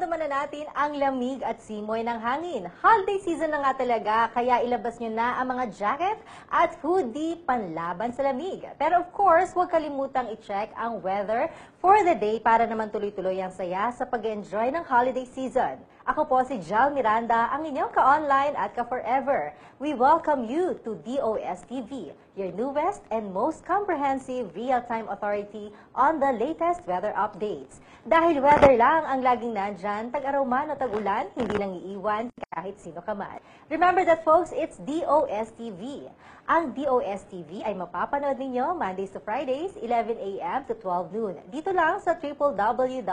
Maramdaman na natin ang lamig at simoy ng hangin. Holiday season na nga talaga, kaya ilabas nyo na ang mga jacket at hoodie panlaban sa lamig. Pero of course, huwag kalimutang i-check ang weather for the day para naman tuloy-tuloy ang saya sa pag-enjoy ng holiday season. Ako po si Jal Miranda, ang inyong ka-online at ka-forever. We welcome you to DOS-TV, your newest and most comprehensive real-time authority on the latest weather updates. Dahil weather lang ang laging nandyan, tag-araw man o tag-ulan, hindi lang iiwan kahit sino ka man. Remember that folks, it's DOS-TV. Ang DOS-TV ay mapapanood ninyo Mondays to Fridays, 11 a.m. to 12 noon. Dito lang sa www.dostv.ph.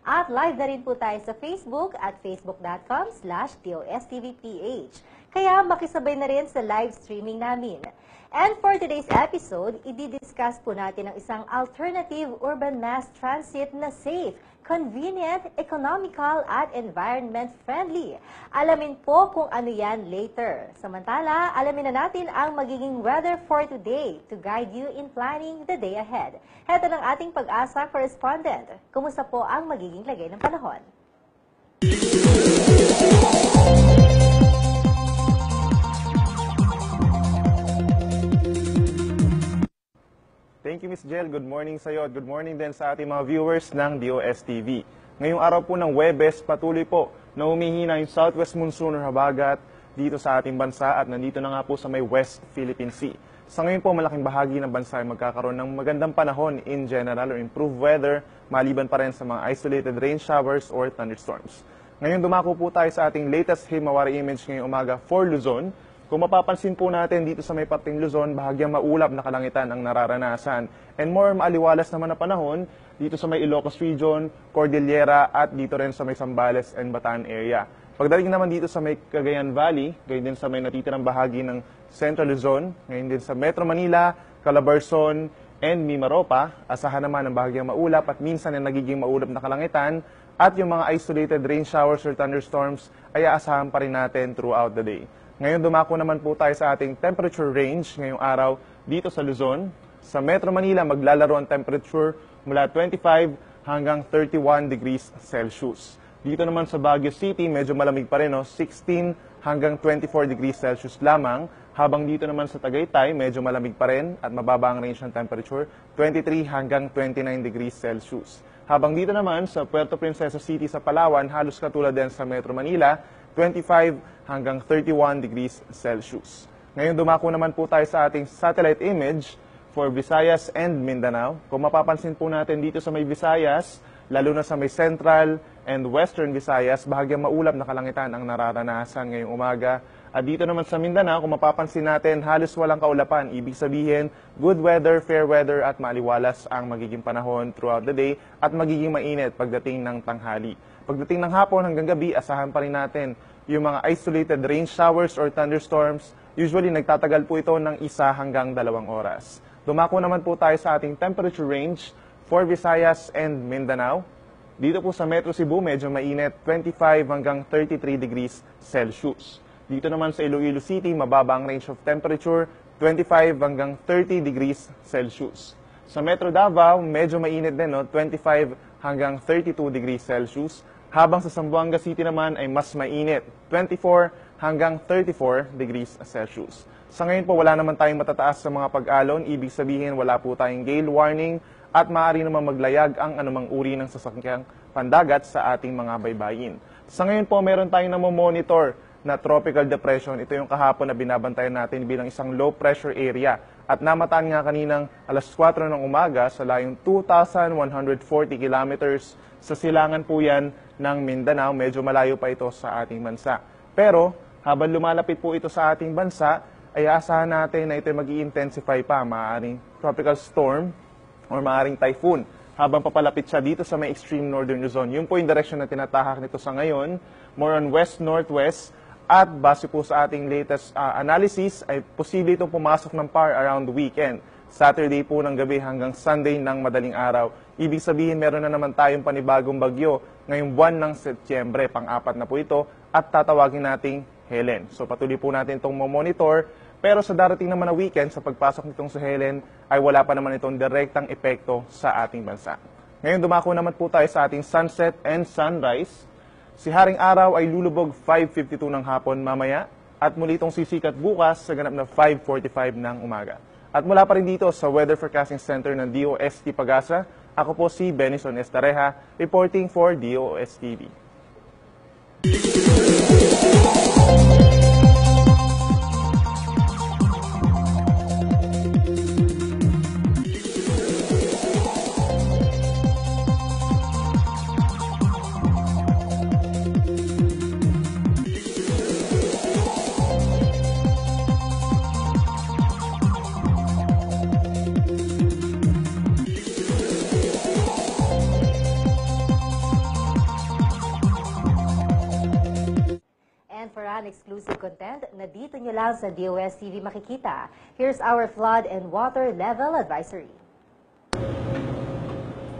At live na rin po tayo sa Facebook at facebook.com/DOSTVPH. Kaya makisabay na rin sa live streaming namin. And for today's episode, i-discuss po natin ang isang alternative urban mass transit na safe, convenient, economical, at environment-friendly. Alamin po kung ano yan later. Samantala, alamin na natin ang magiging weather for today to guide you in planning the day ahead. Heto ng ating Pag-asa correspondent. Kumusta po ang magiging lagay ng panahon? Thank you, Ms. Jel. Good morning sa iyo at good morning din sa ating mga viewers ng DOS-TV. Ngayong araw po ng Huwebes, patuloy po na humihina yung southwest monsoon or habagat dito sa ating bansa at nandito na nga po sa may West Philippine Sea. Sa ngayon po, malaking bahagi ng bansa ay magkakaroon ng magandang panahon in general or improved weather, maliban pa rin sa mga isolated rain showers or thunderstorms. Ngayon dumako po tayo sa ating latest Himawari image ngayong umaga for Luzon. Kung mapapansin po natin dito sa may parting Luzon, bahagyang maulap na kalangitan ang nararanasan. And more maaliwalas naman na panahon dito sa may Ilocos Region, Cordillera at dito rin sa may Zambales and Bataan area. Pagdating naman dito sa may Cagayan Valley, gayon din sa may natitirang bahagi ng Central Luzon, ngayon din sa Metro Manila, Calabarzon, and Mimaropa, asahan naman ang bahagyang maulap at minsan ay nagiging maulap na kalangitan at yung mga isolated rain showers or thunderstorms ay aasahan pa rin natin throughout the day. Ngayon dumako naman po tayo sa ating temperature range ngayong araw dito sa Luzon. Sa Metro Manila maglalaro ang temperature mula 25 hanggang 31 degrees Celsius. Dito naman sa Baguio City medyo malamig pa rin, 16 hanggang 24 degrees Celsius lamang. Habang dito naman sa Tagaytay medyo malamig pa rin at mababa ang range ng temperature, 23 hanggang 29 degrees Celsius. Habang dito naman sa Puerto Princesa City sa Palawan, halos katulad din sa Metro Manila, 25 hanggang 31 degrees Celsius. Ngayon dumako naman po tayo sa ating satellite image for Visayas and Mindanao. Kung mapapansin po natin dito sa may Visayas, lalo na sa may Central and Western Visayas, bahagyang maulap na kalangitan ang nararanasan ngayong umaga. At dito naman sa Mindanao, kung mapapansin natin, halos walang kaulapan. Ibig sabihin, good weather, fair weather at maliwalas ang magiging panahon throughout the day at magiging mainit pagdating ng tanghali. Pagdating ng hapon hanggang gabi, asahan pa rin natin yung mga isolated rain showers or thunderstorms. Usually, nagtatagal po ito ng 1 hanggang 2 oras. Dumako naman po tayo sa ating temperature range for Visayas and Mindanao. Dito po sa Metro Cebu, medyo mainit, 25 hanggang 33 degrees Celsius. Dito naman sa Iloilo City, mababa ang range of temperature, 25 hanggang 30 degrees Celsius. Sa Metro Davao, medyo mainit din, 25 hanggang 32 degrees Celsius. Habang sa Zamboanga City naman ay mas mainit, 24 hanggang 34 degrees Celsius. Sa ngayon po, wala naman tayong matataas sa mga pag-alon. Ibig sabihin, wala po tayong gale warning at maaari naman maglayag ang anumang uri ng sasakyang pandagat sa ating mga baybayin. Sa ngayon po, meron tayong namomonitor na tropical depression. Ito yung kahapon na binabantayan natin bilang isang low pressure area. At namataan nga kaninang alas 4 ng umaga sa layong 2,140 kilometers. Sa silangan po yan ng Mindanao, medyo malayo pa ito sa ating bansa. Pero habang lumalapit po ito sa ating bansa, ay asahan natin na ito mag-i-intensify pa, maaaring tropical storm or maaaring typhoon. Habang papalapit siya dito sa may extreme northern Luzon. Yun po yung direction na tinatahak nito sa ngayon, more on west-northwest. At base po sa ating latest analysis, ay posible itong pumasok ng PAR around the weekend. Saturday po ng gabi hanggang Sunday ng madaling araw. Ibig sabihin, meron na naman tayong panibagong bagyo ngayong buwan ng Setyembre, pang-4 na po ito, at tatawagin nating Helen. So patuloy po natin itong monitor. Pero sa darating naman na weekend, sa pagpasok nitong sa Helen, ay wala pa naman itong direktang epekto sa ating bansa. Ngayon dumako naman po tayo sa ating sunset and sunrise. Si Haring Araw ay lulubog 5:52 ng hapon mamaya at muli itong sisikat bukas sa ganap na 5:45 ng umaga. At mula pa rin dito sa Weather Forecasting Center ng DOST Pag-asa, ako po si Benison Estareja, reporting for DOSTV. And for an exclusive content na dito nyo lang sa DOSTV makikita, here's our flood and water level advisory.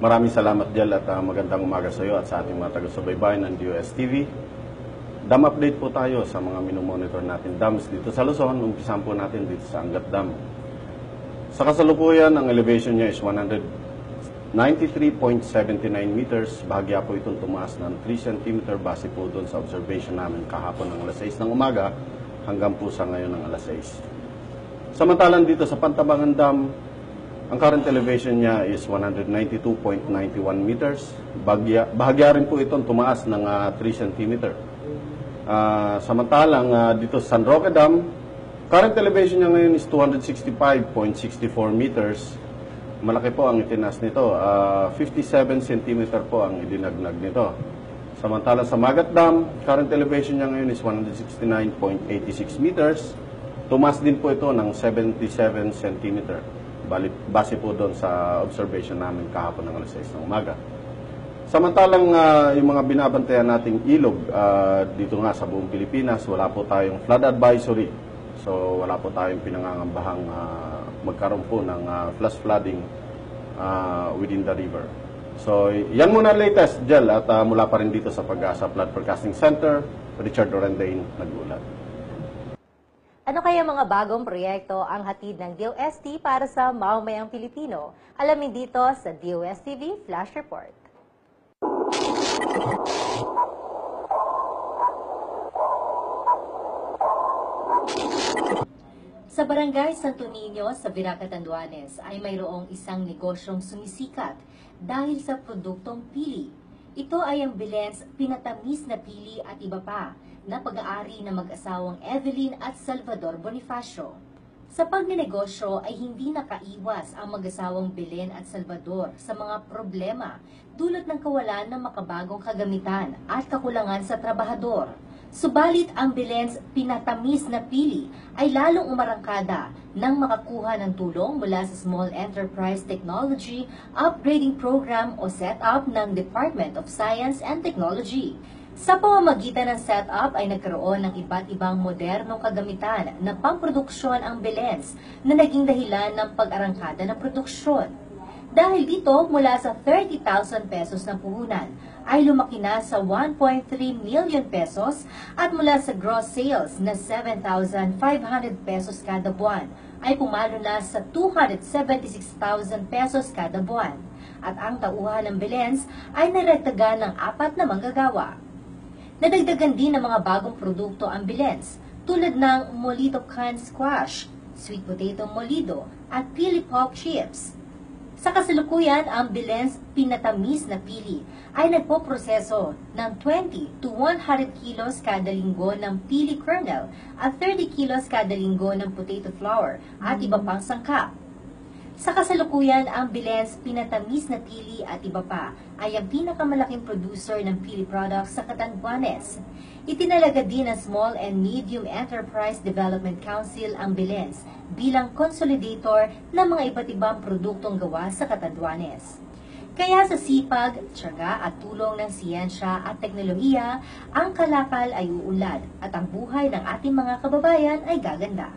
Maraming salamat, Jel, at magandang umaga sa iyo at sa ating mga taga-subaybay ng DOSTV. Dam update po tayo sa mga minomonitor natin dams dito sa Luzon. Umpisan po natin dito sa Angat Dam. Sa kasalukuyan, ang elevation niya is 193.79 meters. Bahagya po itong tumaas ng 3 cm base po doon sa observation namin kahapon ng alas 6 ng umaga hanggang po sa ngayon ng alas 6. Samantalang dito sa Pantabangan Dam, ang current elevation niya is 192.91 meters. Bahagya rin po itong tumaas ng 3 cm. Samantalang dito sa San Roque Dam, current elevation niya ngayon is 265.64 meters. Malaki po ang itinaas nito. 57 cm po ang idinagnag nito. Samantalang sa Magat Dam, current elevation niya ngayon is 169.86 meters. Tumaas din po ito ng 77 cm. Base po doon sa observation namin kahapon ng alas 6 ng umaga. Samantalang yung mga binabantayan nating ilog dito nga sa buong Pilipinas, wala po tayong flood advisory. So wala po tayong pinangangambahang magkaroon po ng flash flooding within the river. So yan muna latest, Jel, at mula pa rin dito sa Pag-asa Flood Forecasting Center, Richard Orendain, nag-uulat. Ano kaya mga bagong proyekto ang hatid ng DOST para sa mamamayang Pilipino? Alamin dito sa DOSTV Flash Report. Sa Barangay Santo Niño sa Viraca, Tanduanes ay mayroong isang negosyong sumisikat dahil sa produktong pili. Ito ay ang Belen's pinatamis na pili at iba pa na pag-aari ng mag-asawang Evelyn at Salvador Bonifacio. Sa pagnenegosyo ay hindi nakaiwas ang mag-asawang Belen at Salvador sa mga problema dulot ng kawalan ng makabagong kagamitan at kakulangan sa trabahador. Subalit ang Belen's pinatamis na pili ay lalong umarangkada nang makakuha ng tulong mula sa Small Enterprise Technology Upgrading Program o SETUP ng Department of Science and Technology. Sa pamamagitan ng SETUP ay nagkaroon ng iba't ibang modernong kagamitan na pamproduksyon ang Belen's na naging dahilan ng pag-arangkada ng produksyon. Dahil dito, mula sa 30,000 pesos na puhunan ay lumaki na sa 1.3 million pesos at mula sa gross sales na 7,500 pesos kada buwan ay pumalo na sa 276,000 pesos kada buwan. At ang tauhan ng Belen's ay narektagan ng 4 na manggagawa. Nadagdagan din ng mga bagong produkto ang Belen's tulad ng Molito Canned Squash, Sweet Potato Molido at Pili Pop Chips. Sa kasalukuyan, ang Belen's pinatamis na pili ay nagpoproseso ng 20 to 100 kilos kada linggo ng pili kernel at 30 kilos kada linggo ng potato flour at iba pang sangkap. Sa kasalukuyan, ang Belen's pinatamis na pili at iba pa ay ang pinakamalaking producer ng pili products sa Catanduanes. Itinalaga din ng Small and Medium Enterprise Development Council ang Belen's bilang consolidator ng mga iba't ibang produktong gawa sa Catanduanes. Kaya sa sipag, tiyaga at tulong ng siyensya at teknolohiya, ang kalakal ay uunlad at ang buhay ng ating mga kababayan ay gaganda.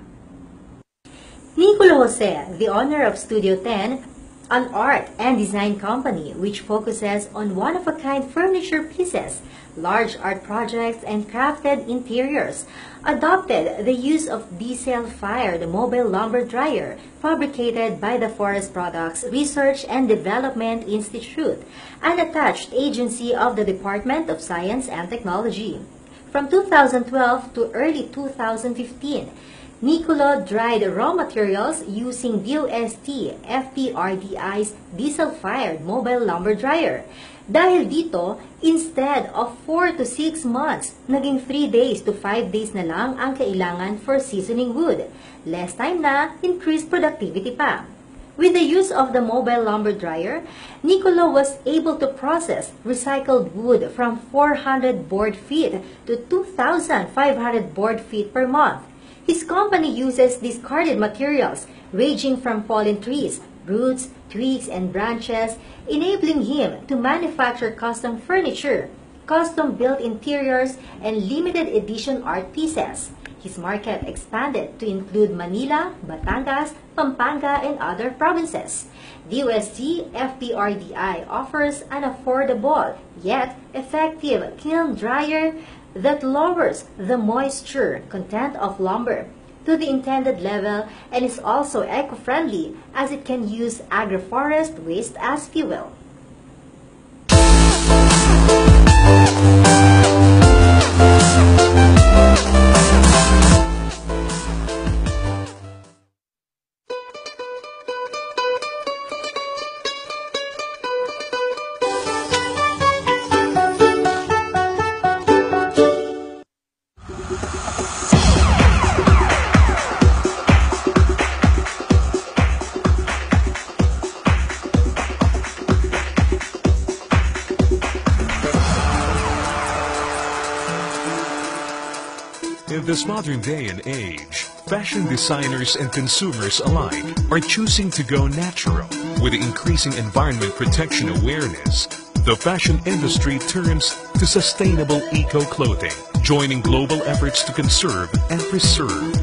Nicolo Jose, the owner of Studio 10, an art and design company which focuses on one-of-a-kind furniture pieces, large art projects, and crafted interiors, adopted the use of diesel-fired mobile lumber dryer fabricated by the Forest Products Research and Development Institute, an attached agency of the Department of Science and Technology. From 2012 to early 2015, Nicolo dried raw materials using DOST FPRDI's diesel-fired mobile lumber dryer. Dahil dito, instead of 4 to 6 months, naging 3 days to 5 days na lang ang kailangan for seasoning wood. Less time na, increased productivity pa. With the use of the mobile lumber dryer, Nicolo was able to process recycled wood from 400 board feet to 2,500 board feet per month. His company uses discarded materials ranging from fallen trees, roots, twigs, and branches, enabling him to manufacture custom furniture, custom-built interiors, and limited edition art pieces. His market expanded to include Manila, Batangas, Pampanga, and other provinces. DOST FPRDI offers an affordable yet effective kiln dryer that lowers the moisture content of lumber to the intended level and is also eco-friendly as it can use agroforest waste as fuel. In this modern day and age, fashion designers and consumers alike are choosing to go natural. With the increasing environment protection awareness, the fashion industry turns to sustainable eco-clothing, joining global efforts to conserve and preserve.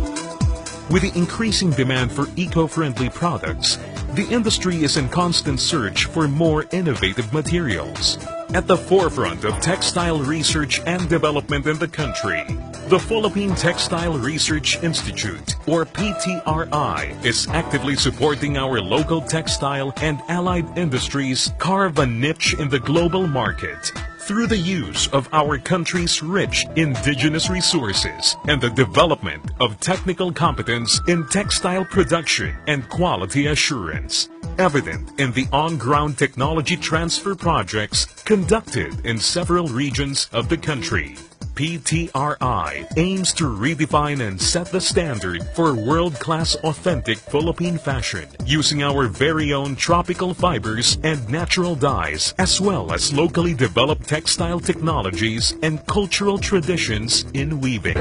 With the increasing demand for eco-friendly products, the industry is in constant search for more innovative materials. At the forefront of textile research and development in the country, the Philippine Textile Research Institute, or PTRI, is actively supporting our local textile and allied industries carve a niche in the global market through the use of our country's rich indigenous resources and the development of technical competence in textile production and quality assurance, evident in the on-ground technology transfer projects conducted in several regions of the country. PTRI aims to redefine and set the standard for world-class authentic Philippine fashion using our very own tropical fibers and natural dyes, as well as locally developed textile technologies and cultural traditions in weaving.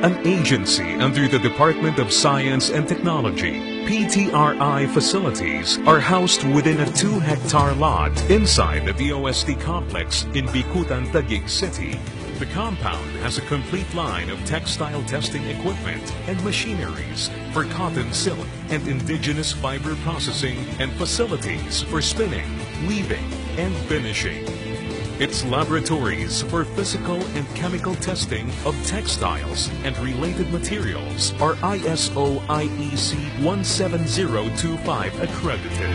An agency under the Department of Science and Technology, PTRI facilities are housed within a 2-hectare lot inside the DOST complex in Bicutan, Taguig City. The compound has a complete line of textile testing equipment and machineries for cotton silk and indigenous fiber processing and facilities for spinning, weaving, and finishing. Its laboratories for physical and chemical testing of textiles and related materials are ISO IEC 17025 accredited.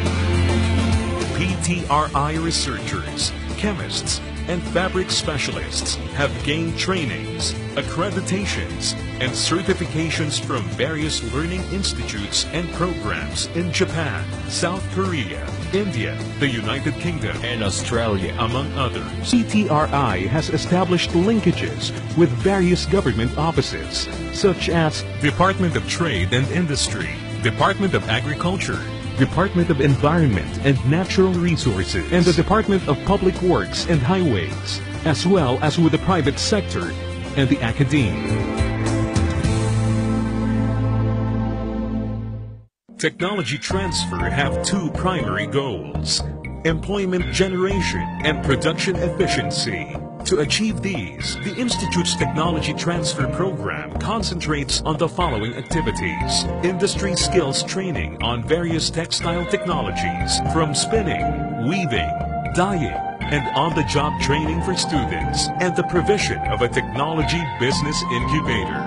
PTRI researchers, chemists, and fabric specialists have gained trainings, accreditations, and certifications from various learning institutes and programs in Japan, South Korea, India, the United Kingdom, and Australia, among others. PTRI has established linkages with various government offices, such as Department of Trade and Industry, Department of Agriculture, Department of Environment and Natural Resources, and the Department of Public Works and Highways, as well as with the private sector and the academia. Technology transfer have two primary goals: employment generation and production efficiency. To achieve these, the Institute's Technology Transfer Program concentrates on the following activities: industry skills training on various textile technologies, from spinning, weaving, dyeing, and on-the-job training for students, and the provision of a technology business incubator.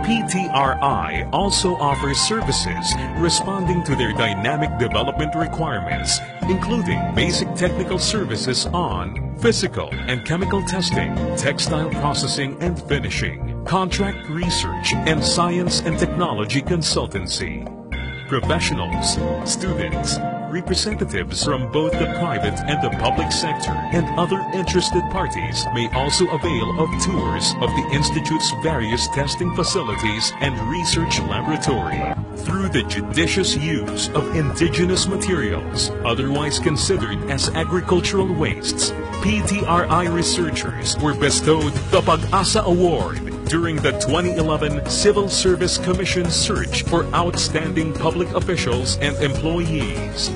PTRI also offers services responding to their dynamic development requirements, including basic technical services on physical and chemical testing, textile processing and finishing, contract research, and science and technology consultancy. Professionals, students, representatives from both the private and the public sector, and other interested parties may also avail of tours of the Institute's various testing facilities and research laboratory. Through the judicious use of indigenous materials, otherwise considered as agricultural wastes, PTRI researchers were bestowed the Pag-asa Award during the 2011 Civil Service Commission search for outstanding public officials and employees.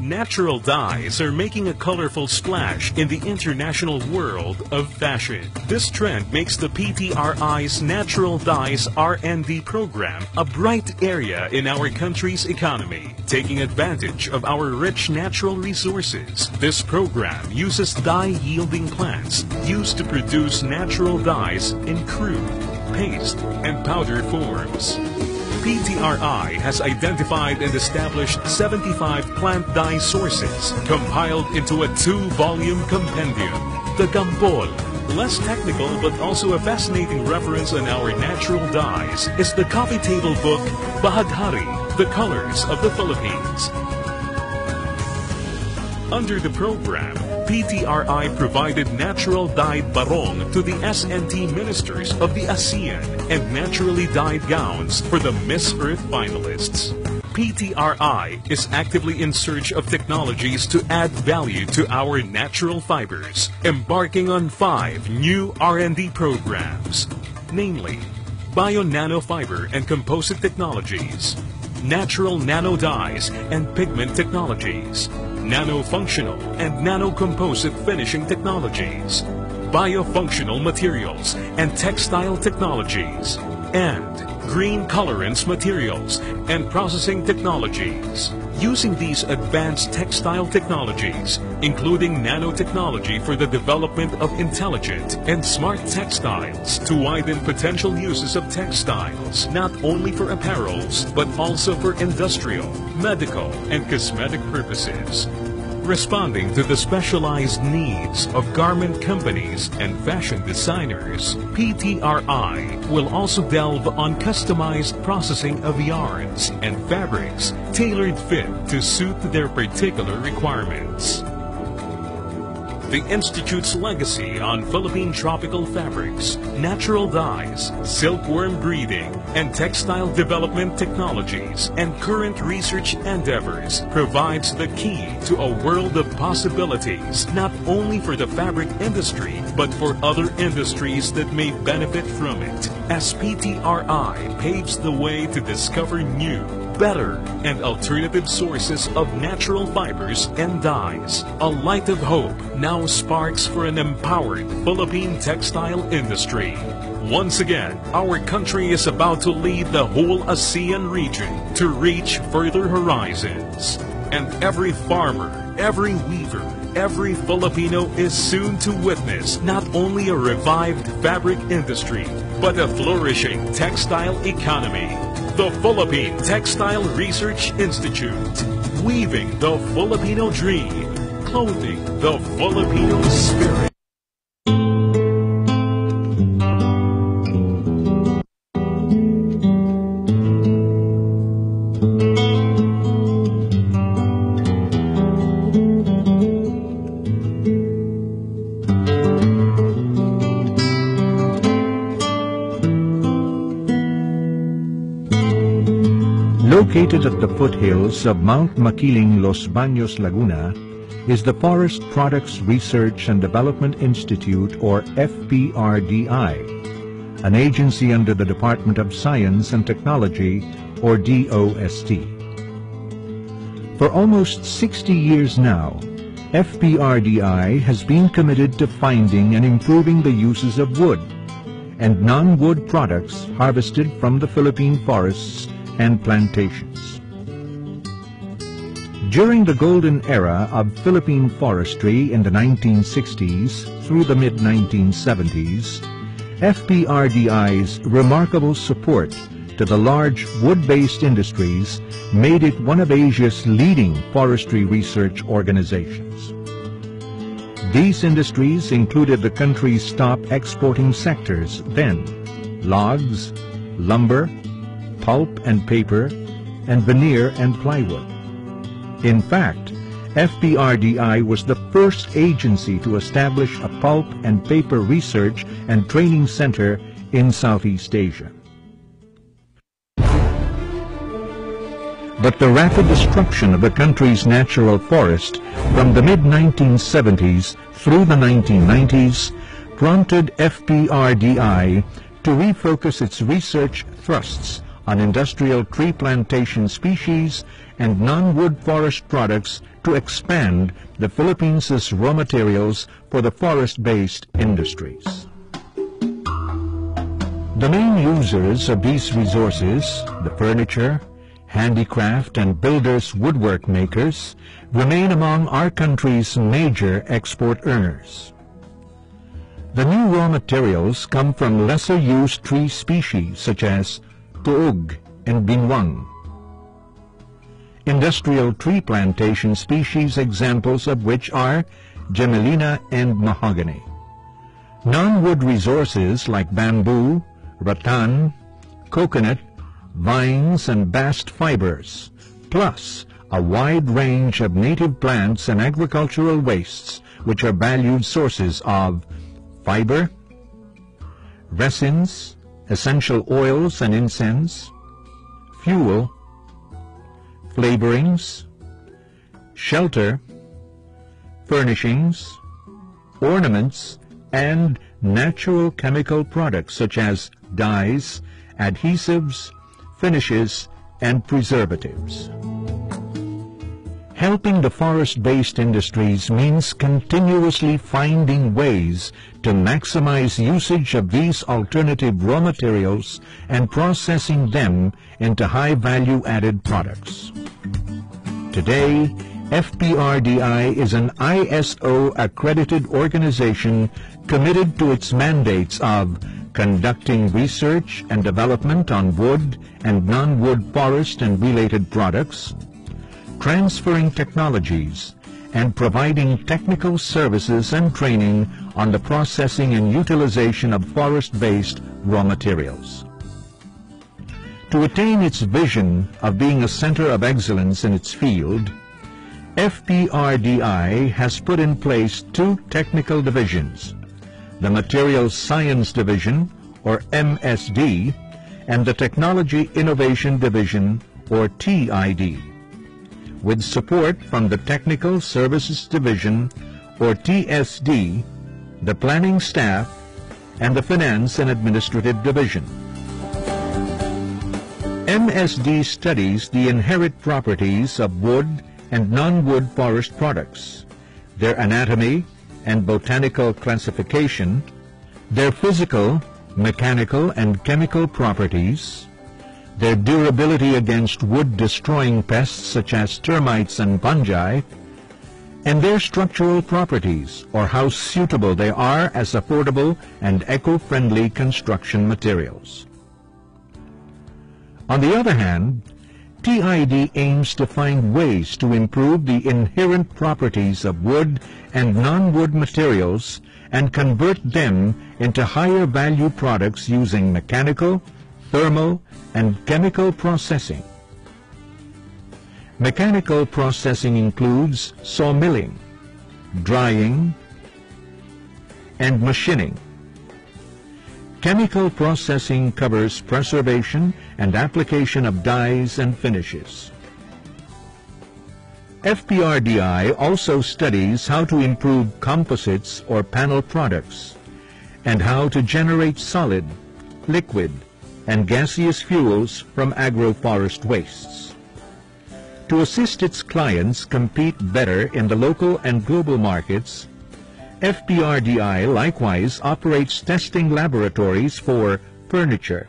Natural dyes are making a colorful splash in the international world of fashion. This trend makes the PTRI's Natural Dyes R&D program a bright area in our country's economy. Taking advantage of our rich natural resources, this program uses dye-yielding plants used to produce natural dyes in crude, paste, and powder forms. PTRI has identified and established 75 plant dye sources compiled into a 2-volume compendium, the Gampol. Less technical but also a fascinating reference on our natural dyes is the coffee table book Bahaghari, The Colors of the Philippines. Under the program, PTRI provided natural dyed barong to the SNT ministers of the ASEAN and naturally dyed gowns for the Miss Earth finalists. PTRI is actively in search of technologies to add value to our natural fibers, embarking on 5 new R&D programs, namely Bio-Nanofiber and Composite Technologies, Natural Nano Dyes and Pigment Technologies, Nano-Functional and Nano-Composite Finishing Technologies, Biofunctional Materials and Textile Technologies, and Green Colorants Materials and Processing Technologies. Using these advanced textile technologies, including nanotechnology for the development of intelligent and smart textiles to widen potential uses of textiles, not only for apparels, but also for industrial, medical, and cosmetic purposes. Responding to the specialized needs of garment companies and fashion designers, PTRI will also delve on customized processing of yarns and fabrics tailored fit to suit their particular requirements. The Institute's legacy on Philippine tropical fabrics, natural dyes, silkworm breeding, and textile development technologies and current research endeavors provides the key to a world of possibilities, not only for the fabric industry, but for other industries that may benefit from it, as PTRI paves the way to discover new, better, and alternative sources of natural fibers and dyes. A light of hope now sparks for an empowered Philippine textile industry. Once again, our country is about to lead the whole ASEAN region to reach further horizons. And every farmer, every weaver, every Filipino is soon to witness not only a revived fabric industry, but a flourishing textile economy. The Philippine Textile Research Institute, weaving the Filipino dream, clothing the Filipino spirit. Located at the foothills of Mount Makiling, Los Baños, Laguna, is the Forest Products Research and Development Institute, or FPRDI, an agency under the Department of Science and Technology, or DOST. For almost 60 years now, FPRDI has been committed to finding and improving the uses of wood and non-wood products harvested from the Philippine forests and plantations. During the golden era of Philippine forestry in the 1960s through the mid-1970s, FPRDI's remarkable support to the large wood-based industries made it one of Asia's leading forestry research organizations. These industries included the country's top exporting sectors then: logs, lumber, pulp and paper, and veneer and plywood. In fact, FPRDI was the first agency to establish a pulp and paper research and training center in Southeast Asia. But the rapid destruction of the country's natural forest from the mid-1970s through the 1990s prompted FPRDI to refocus its research thrusts on industrial tree plantation species and non-wood forest products to expand the Philippines' raw materials for the forest-based industries. The main users of these resources, the furniture, handicraft and builders' woodwork makers, remain among our country's major export earners. The new raw materials come from lesser-used tree species such as tuug and binwang. Industrial tree plantation species examples of which are Gemelina and mahogany. Non-wood resources like bamboo, rattan, coconut, vines and bast fibers, plus a wide range of native plants and agricultural wastes which are valued sources of fiber, resins, essential oils and incense, fuel, flavorings, shelter, furnishings, ornaments, and natural chemical products such as dyes, adhesives, finishes, and preservatives. Helping the forest-based industries means continuously finding ways to maximize usage of these alternative raw materials and processing them into high-value added products. Today, FPRDI is an ISO-accredited organization committed to its mandates of conducting research and development on wood and non-wood forest and related products, transferring technologies, and providing technical services and training on the processing and utilization of forest-based raw materials. To attain its vision of being a center of excellence in its field, FPRDI has put in place two technical divisions: the Materials Science Division, or MSD, and the Technology Innovation Division, or TID, with support from the Technical Services Division, or TSD, the Planning Staff, and the Finance and Administrative Division. MSD studies the inherent properties of wood and non-wood forest products, their anatomy and botanical classification, their physical, mechanical, and chemical properties, their durability against wood-destroying pests such as termites and fungi, and their structural properties, or how suitable they are as affordable and eco-friendly construction materials. On the other hand, TID aims to find ways to improve the inherent properties of wood and non-wood materials and convert them into higher value products using mechanical, thermal, and chemical processing. Mechanical processing includes sawmilling, drying, and machining. Chemical processing covers preservation and application of dyes and finishes. FPRDI also studies how to improve composites or panel products and how to generate solid, liquid, and gaseous fuels from agroforest wastes. To assist its clients compete better in the local and global markets, FPRDI likewise operates testing laboratories for furniture,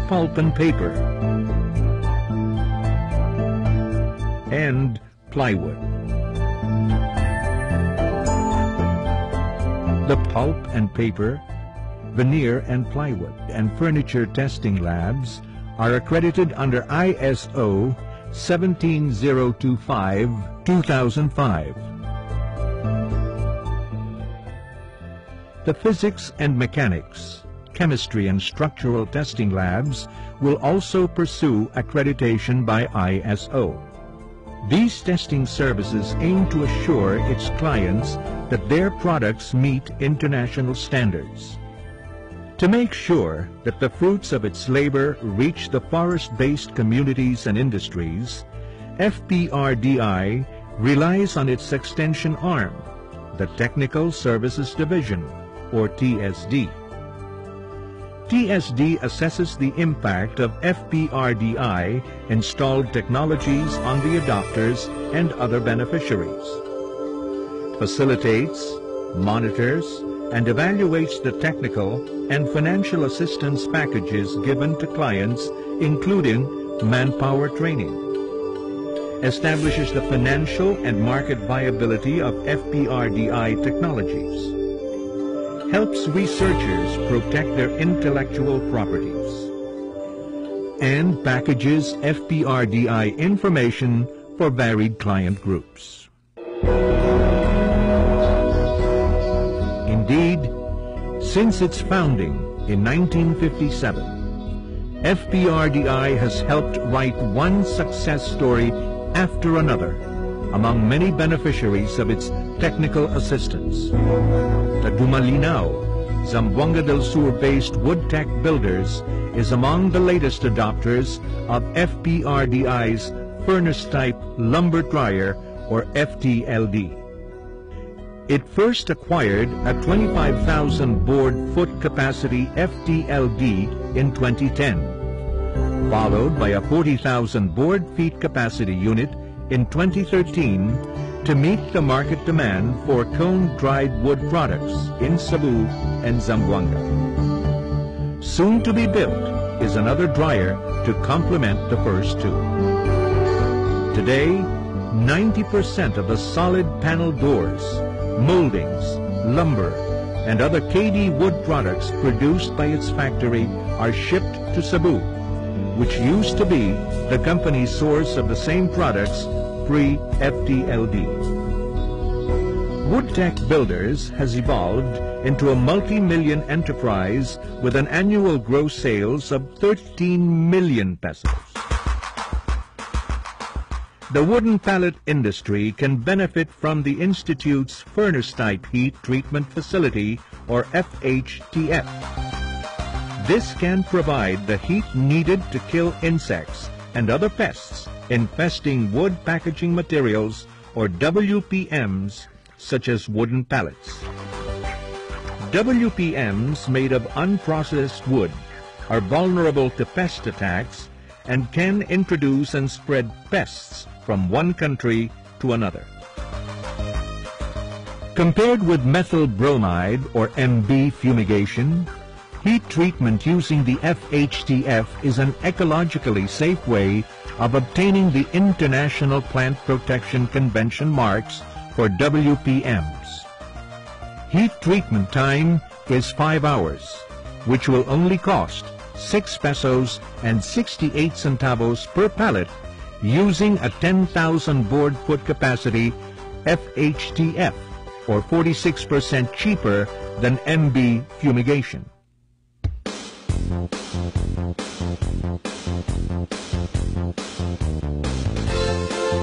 pulp and paper, and plywood. The pulp and paper, veneer and plywood, and furniture testing labs are accredited under ISO 17025-2005. The physics and mechanics, chemistry and structural testing labs will also pursue accreditation by ISO. These testing services aim to assure its clients that their products meet international standards. To make sure that the fruits of its labor reach the forest-based communities and industries, FPRDI relies on its extension arm, the Technical Services Division, or TSD. TSD assesses the impact of FPRDI installed technologies on the adopters and other beneficiaries, facilitates, monitors, and evaluates the technical and financial assistance packages given to clients, including manpower training, establishes the financial and market viability of FPRDI technologies, helps researchers protect their intellectual properties, and packages FPRDI information for varied client groups. Indeed, since its founding in 1957, FPRDI has helped write one success story after another among many beneficiaries of its technical assistance. The Dumalinao, Zamboanga del Sur-based Woodtech Builders is among the latest adopters of FPRDI's furnace-type lumber dryer, or FTLD. It first acquired a 25,000 board foot capacity FTLD in 2010, followed by a 40,000 board feet capacity unit in 2013 to meet the market demand for cone-dried wood products in Cebu and Zamboanga. Soon to be built is another dryer to complement the first two. Today, 90% of the solid panel doors, moldings, lumber, and other KD wood products produced by its factory are shipped to Cebu, which used to be the company's source of the same products pre-FTLD. Woodtech Builders has evolved into a multi-million enterprise with an annual gross sales of 13 million pesos. The wooden pallet industry can benefit from the Institute's furnace-type heat treatment facility, or FHTF. This can provide the heat needed to kill insects and other pests infesting wood packaging materials, or WPMs, such as wooden pallets. WPMs made of unprocessed wood are vulnerable to pest attacks and can introduce and spread pests from one country to another. Compared with methyl bromide, or MB fumigation, heat treatment using the FHTF is an ecologically safe way of obtaining the International Plant Protection Convention marks for WPMs. Heat treatment time is 5 hours, which will only cost 6 pesos and 68 centavos per pallet using a 10,000 board foot capacity FHTF, or 46% cheaper than MB fumigation.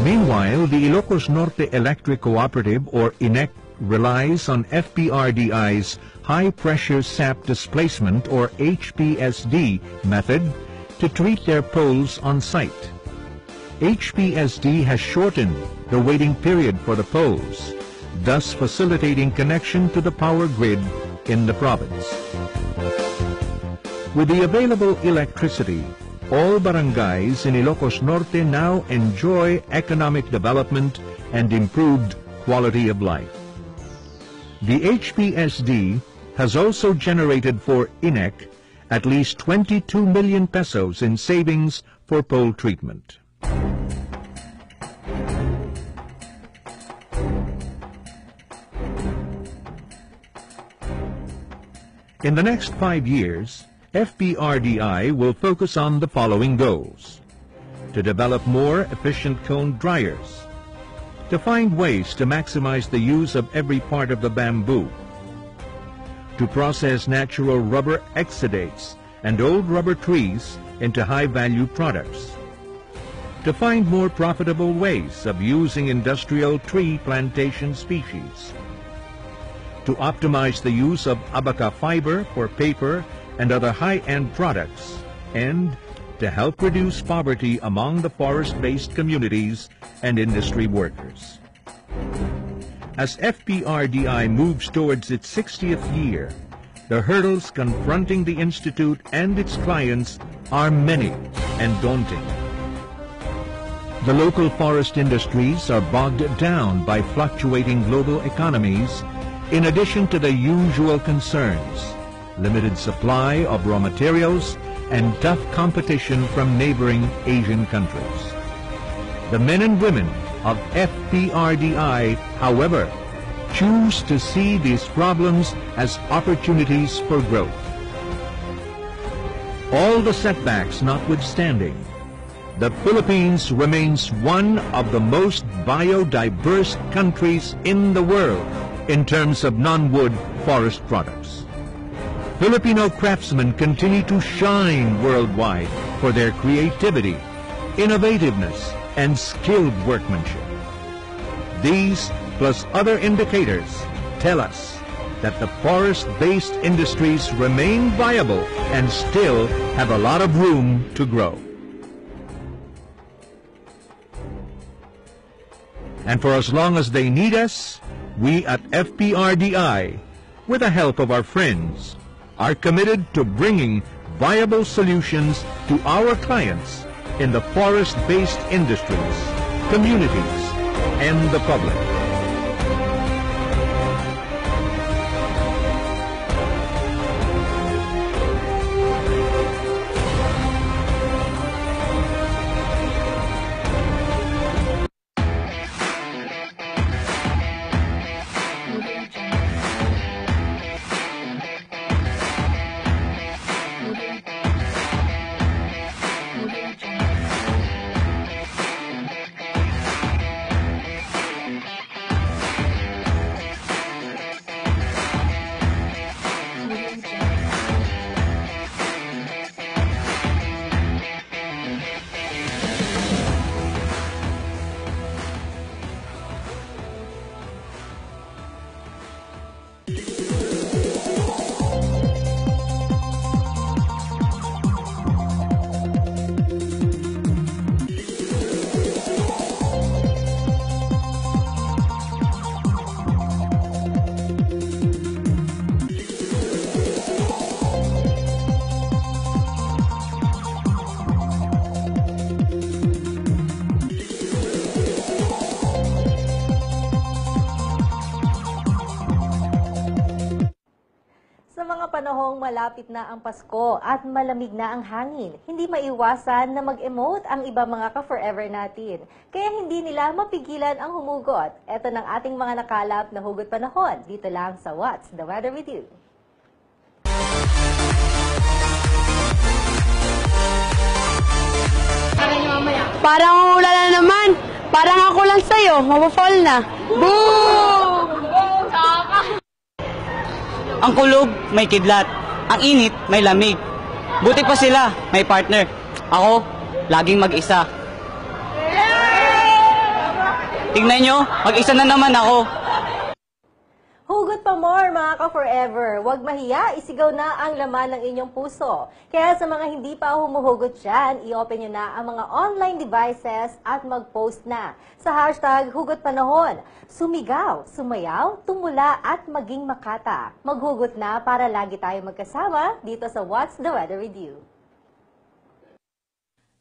Meanwhile, the Ilocos Norte Electric Cooperative, or INEC, relies on FPRDI's high-pressure sap displacement, or HPSD, method to treat their poles on site. HPSD has shortened the waiting period for the poles, thus facilitating connection to the power grid in the province. With the available electricity, All barangays in Ilocos Norte now enjoy economic development and improved quality of life. The HPSD has also generated for INEC at least 22 million pesos in savings for pole treatment. In the next 5 years, FPRDI will focus on the following goals: to develop more efficient cone dryers, to find ways to maximize the use of every part of the bamboo, to process natural rubber exudates and old rubber trees into high-value products, to find more profitable ways of using industrial tree plantation species, to optimize the use of abaca fiber for paper and other high-end products, and to help reduce poverty among the forest-based communities and industry workers. As FPRDI moves towards its 60th year, the hurdles confronting the Institute and its clients are many and daunting. The local forest industries are bogged down by fluctuating global economies, in addition to the usual concerns: limited supply of raw materials and tough competition from neighboring Asian countries. The men and women of FPRDI, however, choose to see these problems as opportunities for growth. All the setbacks notwithstanding, the Philippines remains one of the most biodiverse countries in the world in terms of non-wood forest products. Filipino craftsmen continue to shine worldwide for their creativity, innovativeness, and skilled workmanship. These, plus other indicators, tell us that the forest-based industries remain viable and still have a lot of room to grow. And for as long as they need us, we at FPRDI, with the help of our friends, are committed to bringing viable solutions to our clients in the forest-based industries, communities, and the public. Panahong malapit na ang Pasko at malamig na ang hangin, hindi maiwasan na mag-emote ang iba mga ka-forever natin. Kaya hindi nila mapigilan ang humugot. Ito ng ating mga nakalap na hugot panahon dito lang sa What's the Weather with You? Parang wala na naman. Parang ako lang sa'yo. Mapafall na. Boom! Ang kulog, may kidlat. Ang init, may lamig. Buti pa sila, may partner. Ako, laging mag-isa. Tingnan nyo, mag-isa na naman ako. Hugot pa more mga ka-forever. Huwag mahiya, isigaw na ang laman ng inyong puso. Kaya sa mga hindi pa humuhugot dyan, i-open nyo na ang mga online devices at mag-post na sa hashtag Hugot Panahon. Sumigaw, sumayaw, tumula at maging makata. Maghugot na para lagi tayo magkasama dito sa What's the Weather with You.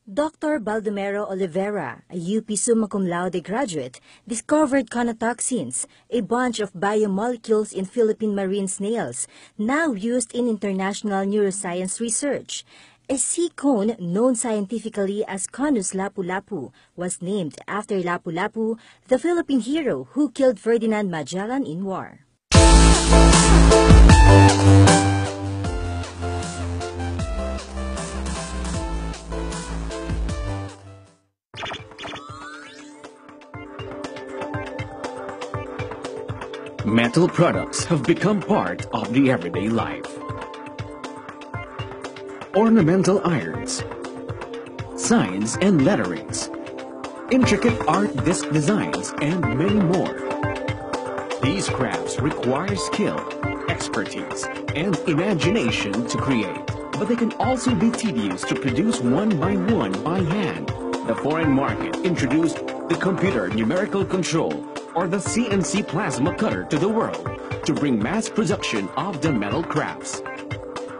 Dr. Baldomero Oliveira, a UP summa cum laude graduate, discovered conotoxins, a bunch of biomolecules in Philippine marine snails, now used in international neuroscience research. A sea cone known scientifically as Conus lapu-lapu was named after Lapu-Lapu, the Philippine hero who killed Ferdinand Magellan in war. Metal products have become part of the everyday life. Ornamental irons, signs and letterings, intricate art disc designs, and many more. These crafts require skill, expertise, and imagination to create, but they can also be tedious to produce one by hand. The foreign market introduced the computer numerical control, or the CNC plasma cutter, to the world to bring mass production of the metal crafts.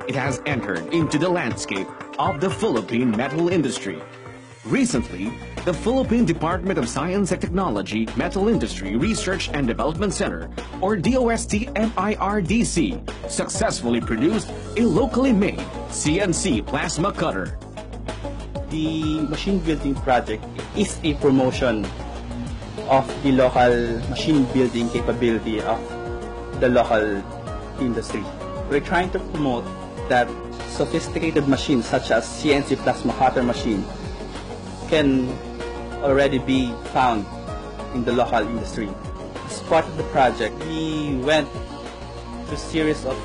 It has entered into the landscape of the Philippine metal industry. Recently, the Philippine Department of Science and Technology Metal Industry Research and Development Center, or DOST-MIRDC, successfully produced a locally made CNC plasma cutter. The machine building project is a promotion of the local machine building capability of the local industry. We're trying to promote that sophisticated machines such as CNC plasma cutter machine can already be found in the local industry. As part of the project, we went through a series of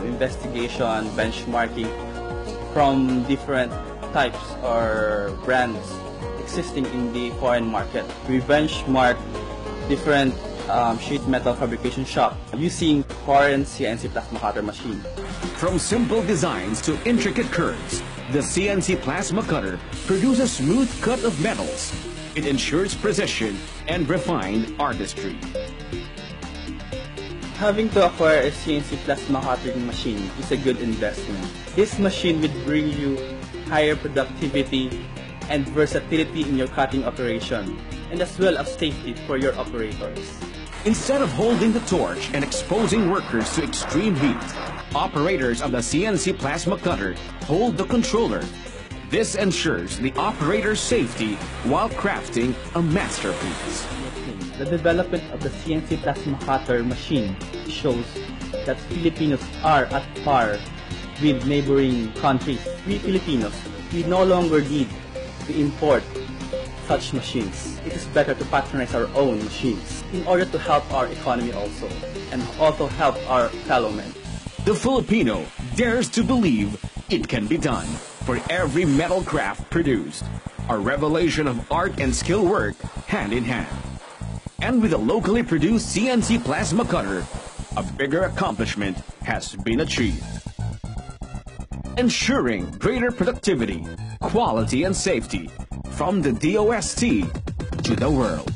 investigation, benchmarking from different types or brands existing in the foreign market. We benchmarked different sheet metal fabrication shop using foreign CNC plasma cutter machine. From simple designs to intricate curves, the CNC plasma cutter produces smooth cut of metals. It ensures precision and refined artistry. Having to acquire a CNC plasma cutting machine is a good investment. This machine will bring you higher productivity and versatility in your cutting operation, and as well as safety for your operators. Instead of holding the torch and exposing workers to extreme heat, operators of the CNC plasma cutter hold the controller. This ensures the operator's safety while crafting a masterpiece. The development of the CNC plasma cutter machine shows that Filipinos are at par with neighboring countries. We Filipinos, we no longer need to import such machines. It is better to patronize our own machines in order to help our economy also, and also help our fellow men. The Filipino dares to believe it can be done. For every metal craft produced, a revelation of art and skill work hand in hand. And with a locally produced CNC plasma cutter, a bigger accomplishment has been achieved. Ensuring greater productivity, quality, and safety from the DOST to the world.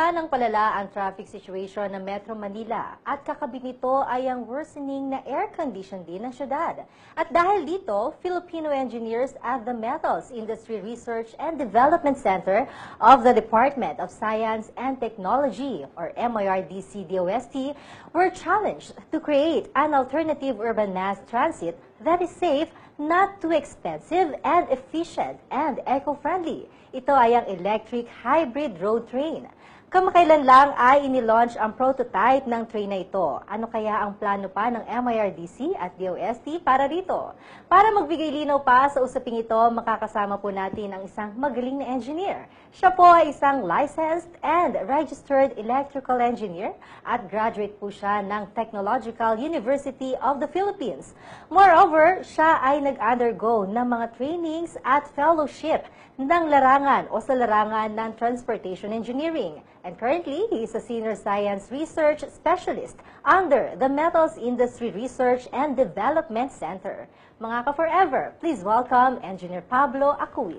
Palala ng palala ang traffic situation ng Metro Manila at kakabit nito ay ang worsening na air condition din ng syudad. At dahil dito, Filipino engineers at the Metals Industry Research and Development Center of the Department of Science and Technology, or MIRDC-DOST, were challenged to create an alternative urban mass transit that is safe, not too expensive, and efficient and eco-friendly. Ito ay ang electric hybrid road train. Kamakailan lang ay inilaunch ang prototype ng train na ito. Ano kaya ang plano pa ng MIRDC at DOST para rito? Para magbigay linaw pa sa usaping ito, makakasama po natin ang isang magaling na engineer. Siya po ay isang licensed and registered electrical engineer at graduate po siya ng Technological University of the Philippines. Moreover, siya ay nag-undergo ng mga trainings at fellowship ng larangan o sa larangan ng Transportation Engineering. And currently, he is a Senior Science Research Specialist under the Metals Industry Research and Development Center. Mga ka-forever, please welcome Engineer Pablo Acuil.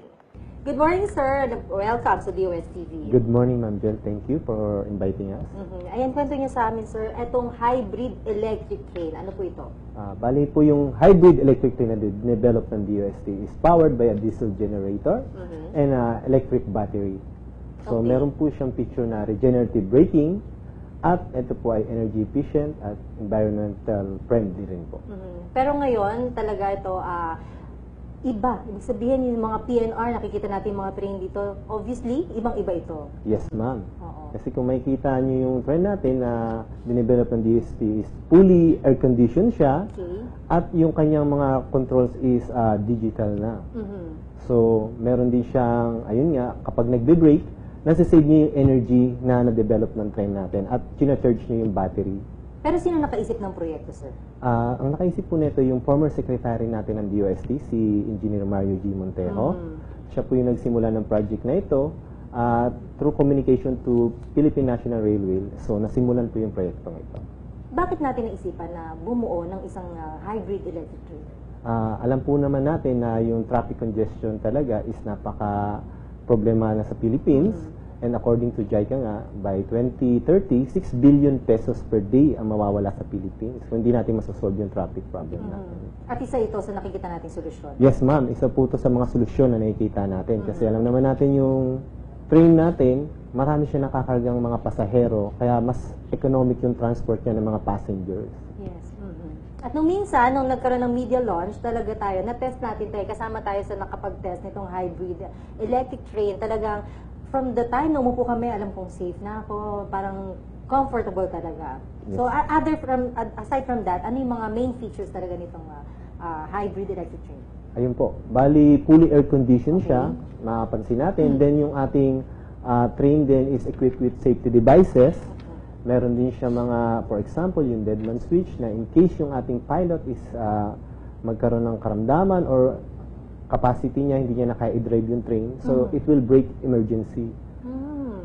Good morning, sir. Welcome sa DOST-TV. Good morning, Ma'am Jel. Thank you for inviting us. Ayan, kwento niyo sa amin, sir, itong hybrid electric train. Ano po ito? Bali po yung hybrid electric train na developed ng DOST is powered by a diesel generator and electric battery. So, meron po siyang feature na regenerative braking at ito po ay energy efficient at environmental friendly rin po. Pero ngayon, talaga ito, iba. Ibig sabihin, yung mga PNR, nakikita natin yung mga train dito, obviously, ibang-iba ito. Yes, ma'am. Kasi kung makikita niyo yung train natin na dinevelop ng DOST is fully air-conditioned siya at yung kanyang mga controls is digital na. So, meron din siyang, ayun nga, kapag nagbe-brake, nasa-save niya yung energy na na-develop ng train natin at china-charge niya yung battery. Pero sino nakaisip ng proyekto, sir? Ang nakaisip po nito yung former secretary natin ng DOST, si Engineer Mario G. Montejo. Siya po yung nagsimula ng project na ito through communication to Philippine National Railway. So, nasimulan po yung proyektong ito. Bakit natin naisipan na bumuo ng isang hybrid electric train? Alam po naman natin na yung traffic congestion talaga is napaka-problema na sa Philippines. And according to JICA nga, by 2030, 6 billion pesos per day ang mawawala sa Philippines. So, hindi natin masasolve yung traffic problem natin. At isa ito sa nakikita natin solusyon? Yes, ma'am. Isa po ito sa mga solusyon na nakikita natin. Kasi alam naman natin yung train natin, marami siya nakakargang mga pasahero, kaya mas economic yung transport niya ng mga passengers. Yes. At nung minsan, nung nagkaroon ng media launch, talaga tayo, na-test natin tayo, kasama tayo sa nakapag-test nitong hybrid electric train. Talagang from the time na umupo kami, alam kong safe na ako, parang comfortable talaga. Yes. So, aside from that, ano yung mga main features talaga nitong hybrid electric train? Ayun po. Bali, fully air-conditioned siya, mapapansin natin. Then, yung ating train din is equipped with safety devices. Meron din siya mga, for example, yung deadman switch na in case yung ating pilot is magkaroon ng karamdaman or capacity niya, hindi niya na kaya i-drive yung train. So, it will break emergency.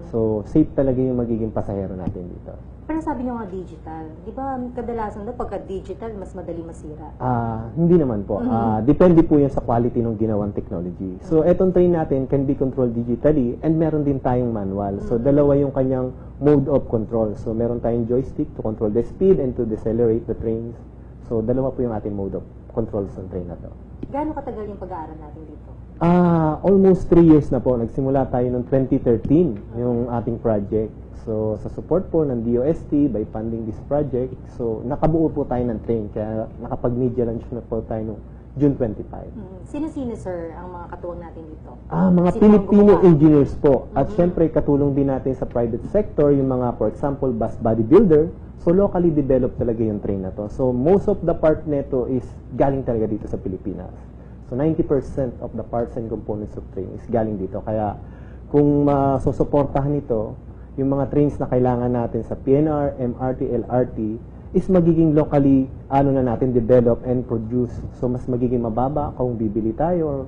So, safe talaga yung magiging pasahero natin dito. Pero sabi niyo nga digital. Di ba kadalasan daw pagka digital, mas madali masira? Hindi naman po. Depende po yan sa quality ng ginawang technology. So, etong train natin can be controlled digitally and meron din tayong manual. So, dalawa yung kanyang mode of control. So, meron tayong joystick to control the speed and to decelerate the trains. So, dalawa po yung ating mode of controls ng train na to. Gaano katagal yung pag-aaral natin dito? Almost 3 years na po. Nagsimula tayo noong 2013 yung ating project. So, sa support po ng DOST by funding this project, so nakabuo po tayo ng train. Kaya nakapag-media launch na po tayo noong June 25. Sino-sino, sir, ang mga katuwang natin dito? Mga Filipino engineers po. At syempre, katulong din natin sa private sector, yung mga, for example, bus bodybuilder. So, locally developed talaga yung train na to. So, most of the part neto is galing talaga dito sa Pilipinas. So, 90% of the parts and components of train is galing dito. Kaya, kung masusuportahan ito, yung mga trains na kailangan natin sa PNR, MRT, LRT, is magiging locally, na natin develop and produce. So, mas magiging mababa kung bibili tayo or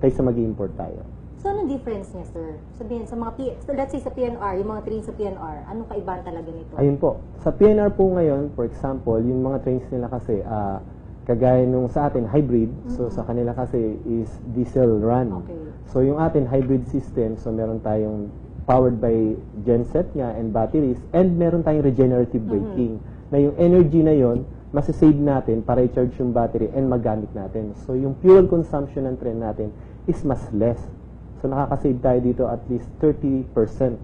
kaysa mag-import tayo. So, anong difference niya, sir? Sabihin, sa mga, let's say sa PNR, yung mga trains sa PNR, anong kaibahan talaga nito? Ayun po. Sa PNR po ngayon, for example, yung mga trains nila kasi, kagaya nung sa atin, hybrid. So, sa kanila kasi is diesel run. So, yung atin, hybrid system, so meron tayong powered by genset nga and batteries, and meron tayong regenerative braking na yung energy na yon masasave natin para i-charge yung battery and magamit natin. So yung fuel consumption ng train natin is mas less. So nakakasave tayo dito at least 30%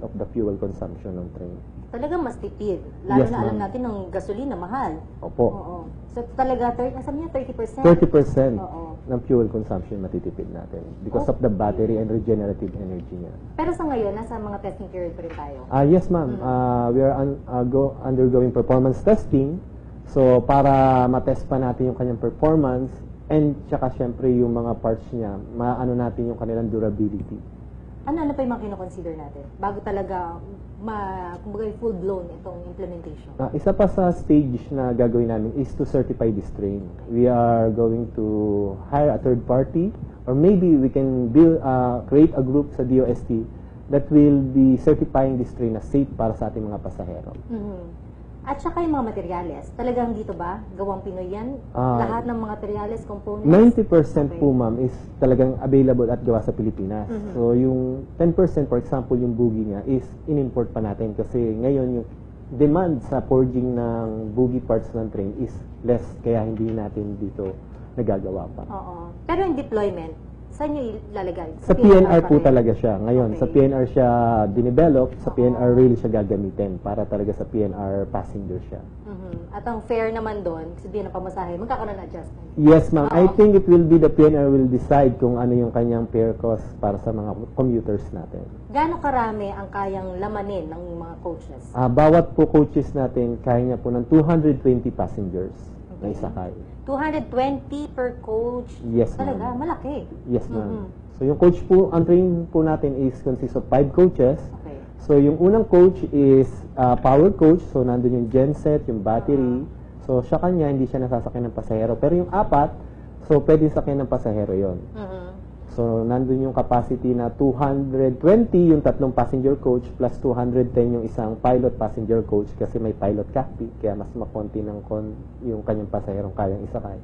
of the fuel consumption ng train. Talagang mas tipid. Lalo Yes, na alam ma'am. natin ng gasolina mahal. Opo. Oo. So talaga, sabi niya 30%? 30% Oo. ng fuel consumption matitipid natin because of the battery and regenerative energy niya. Pero sa ngayon, nasa mga testing period pa rin tayo. Yes, ma'am. We are undergoing performance testing. So, para matest pa natin yung kanyang performance and tsaka syempre yung mga parts niya, maano natin yung kanilang durability. Ano pa yung mga kinoconsider natin? Bago talaga, kumbaga full-blown itong implementation. Isa pa sa stage na gagawin namin is to certify this train. We are going to hire a third party or maybe we can create a group sa DOST that will be certifying this train as safe para sa ating mga pasahero. At saka yung mga materyales, talagang dito ba? Gawang Pinoy yan? Lahat ng mga materyales, components? 90% po, ma'am, is talagang available at gawa sa Pilipinas. So, yung 10%, for example, yung bogie niya is in-import pa natin kasi ngayon yung demand sa forging ng bogie parts ng train is less kaya hindi natin dito nagagawa pa. Oo. Pero yung deployment, saan nyo ilalagay? Sa PNR pa po rin? talaga siya. Ngayon, Okay. sa PNR siya dinevelop, sa PNR rail siya gagamitin para talaga sa PNR passenger siya. At ang fare naman doon, sabihin ng pamasahe, magkakaroon ng adjustment. Yes, ma'am. I think it will be the PNR will decide kung ano yung kanyang fare cost para sa mga commuters natin. Gaano karami ang kayang lamanin ng mga coaches? Bawat po coaches natin, kaya niya po ng 220 passengers na isakay. 220 per coach? Yes, Talaga, ma'am. malaki. Yes, ma'am. So yung coach po, ang train po natin is consists of 5 coaches. Okay. So yung unang coach is power coach. So nandun yung genset, yung battery. So siya kanya, hindi siya nasasakyan ng pasahero. Pero yung 4, so pwede sakyan ng pasahero yon. So nandun yung capacity na 220 yung 3 passenger coach plus 210 yung isang pilot passenger coach kasi may pilot cockpit kaya mas makonti ng yung kanyang pasaherong kayang isakay.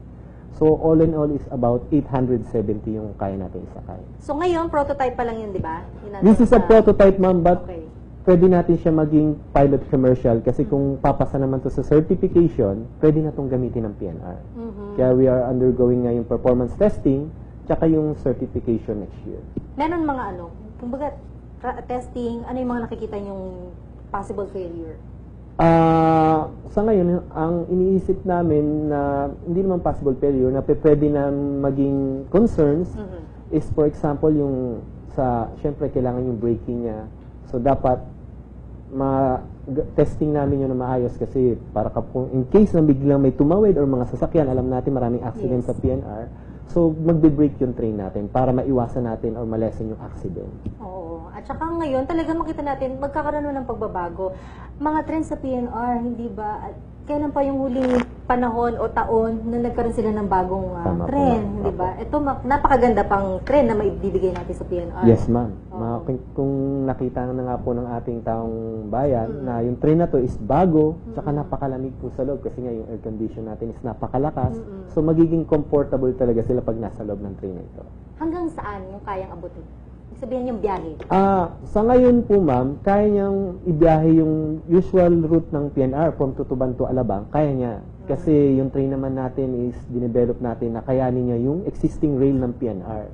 So all in all is about 870 yung kaya natin isakay. So ngayon, prototype pa lang yun, di ba? This is a prototype, ma'am, but Okay. pwede natin siya maging pilot commercial kasi kung papasa naman to sa certification, pwede na itong gamitin ng PNR. Kaya we are undergoing nga yung performance testing tsaka yung certification next year. Meron mga kumbaga, testing, ano yung mga nakikita yung possible failure? Sa ngayon, ang iniisip namin na hindi naman possible failure, na pwede na maging concerns is for example, yung syempre kailangan yung braking niya. So dapat testing namin yun na maayos kasi para in case na biglang may tumawid or mga sasakyan, alam natin maraming accident sa PNR. So, magbe-break yung train natin para maiwasan natin or malesen yung accident. Oo. At saka ngayon, talaga makita natin, magkakaroon ng pagbabago. Mga trend sa PNR, hindi ba, kailan pa yung huling panahon o taon na nagkaroon sila ng bagong trend, hindi ba? Ito, napakaganda pang trend na maibibigay natin sa PNR. Yes, ma'am. Kung nakita na nga po ng ating taong bayan na yung train na to is bago, tsaka napakalamig po sa loob kasi nga yung air condition natin is napakalakas. So, magiging comfortable talaga sila pag nasa loob ng train na ito. Hanggang saan yung kayang abutin? Ibig sabihin yung biyahe? Sa ngayon po, ma'am, kaya niyang ibiyahe yung usual route ng PNR from Tutuban to Alabang. Kaya niya. Kasi yung train naman natin is dinevelop natin na kayanin niya yung existing rail ng PNR.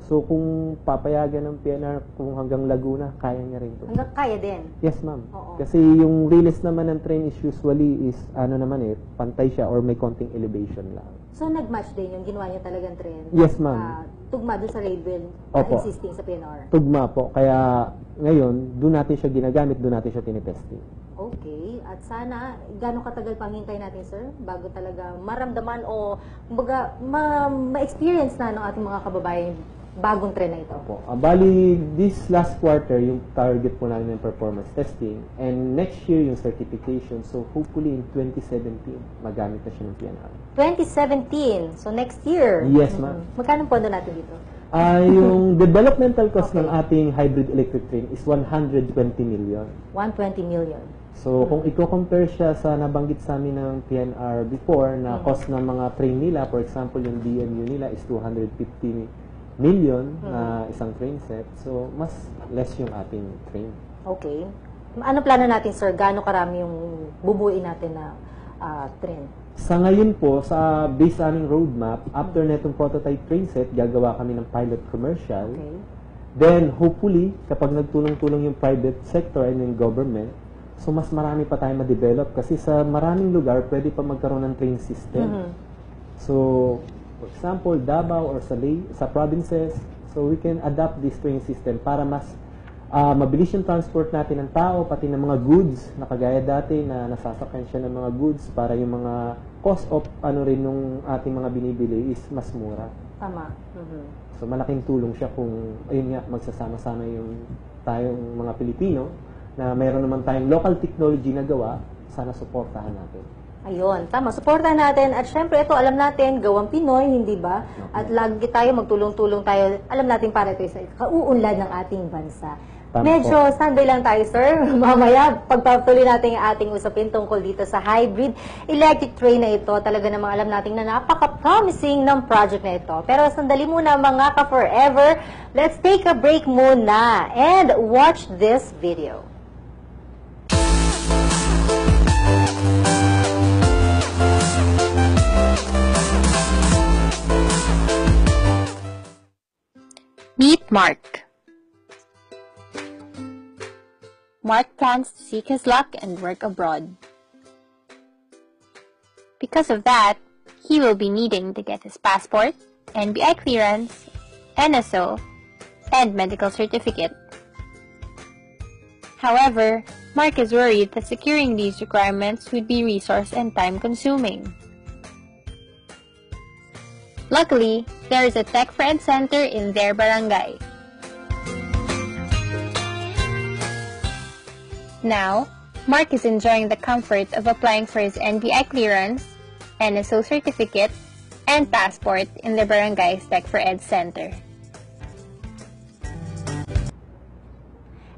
So, kung papayagan ng PNR kung hanggang Laguna, kaya niya rin to. Hanggang kaya din? Yes, ma'am. Oo. Kasi yung rails naman ng train is usually pantay siya or may konting elevation lang. So, nag-match din yung ginawa niya talagang trend? Yes, ma'am. Tugma doon sa railway Opo. existing sa PNR? Tugma po. Kaya ngayon, doon natin siya ginagamit, doon natin siya tinitesting. Okay. At sana, gano'ng katagal pang hintay natin, sir? Bago talaga maramdaman o, kumbaga, ma-experience na ng ating mga kababayan bagong trend na ito. Opo. Bali, this last quarter, yung target po namin ng performance testing. And next year, yung certification. So, hopefully in 2017, magamit na siya ng PNR. 2017. So, next year. Yes, ma'am. Magkano pondo natin dito? Yung developmental cost ng ating hybrid electric train is 120 million. 120 million. So, kung i-compare siya sa nabanggit sa amin ng PNR before na cost ng mga train nila, for example, yung DMU nila is 250 million na isang train set. So, mas less yung ating train. Okay. Ano plano natin, sir? Gaano karami yung bubuin natin na train? Sa ngayon po, sa base sa aming roadmap, after netong prototype train set, gagawa kami ng pilot commercial. Okay. Then, hopefully, kapag nagtulong-tulong yung private sector and yung government, so mas marami pa tayo ma-develop kasi sa maraming lugar, pwede pa magkaroon ng train system. So, for example, Davao or sa provinces, so we can adapt this train system para mas mabilis yung transport natin ng tao, pati ng mga goods, na kagaya dati na nasasakyan siya ng mga goods para yung mga cost of nung ating mga binibili is mas mura. Tama. So, malaking tulong siya kung, ayun nga, magsasama-sama yung tayong mga Pilipino na mayroon naman tayong local technology na gawa, sana suportahan natin. Ayun, tama. Suportahan natin. At syempre, ito, alam natin, gawang Pinoy, hindi ba? At lagi tayo, magtulong-tulong tayo. Alam natin para ito sa kauunlad ng ating bansa. Tama Medyo standby lang tayo, sir. Mamaya, pagpatuloy natin yung ating usapin tungkol dito sa hybrid electric train na ito. Talaga namang alam natin na napaka-promising ng project na ito. Pero sandali muna mga ka-forever, let's take a break muna and watch this video. Meet Mark. Mark plans to seek his luck and work abroad. Because of that, he will be needing to get his passport, NBI clearance, NSO, and medical certificate. However, Mark is worried that securing these requirements would be resource and time-consuming. Luckily, there is a Tech for Ed Center in their barangay. Now, Mark is enjoying the comfort of applying for his NBI clearance, NSO certificate, and passport in the barangay's Tech for Ed Center.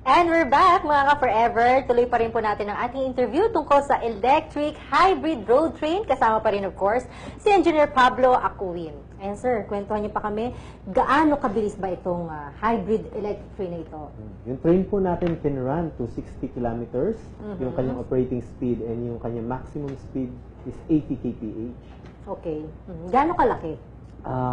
And we're back, mga ka-forever. Tuloy pa rin po natin ang ating interview tungkol sa electric hybrid road train. Kasama pa rin, of course, si Engineer Pablo Acuin. And sir, kwentuhan niyo pa kami, gaano kabilis ba itong hybrid electric train na ito? Yung train po natin can run to 60 kilometers. Yung kanyang operating speed and yung kanyang maximum speed is 80 kph. Okay. Gaano kalaki?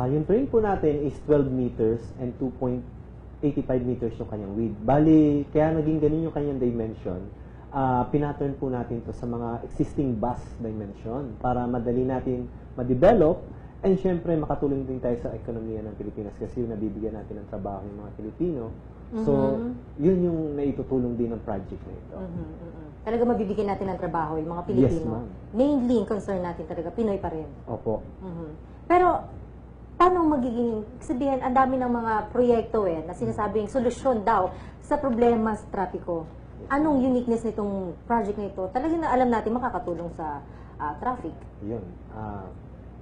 Yung train po natin is 12 meters and 2.85 meters yung kanyang width. Bali, kaya naging ganun yung kanyang dimension. Pinattern po natin to sa mga existing bus dimension para madali natin ma-develop and syempre makatulong din tayo sa ekonomiya ng Pilipinas kasi yung nabibigyan natin ng trabaho yung mga Pilipino. So, yun yung naitutulong din ng project na ito. Talaga mabibigyan natin ng trabaho yung mga Pilipino. Yes, ma'am. Mainly, yung concern natin talaga, Pinoy pa rin. Opo. Pero, paano magiging, sabihin, ang dami ng mga proyekto na sinasabing solusyon daw sa problema sa trapiko. Anong uniqueness nitong project na ito? Talagang na alam natin makakatulong sa traffic. Yun.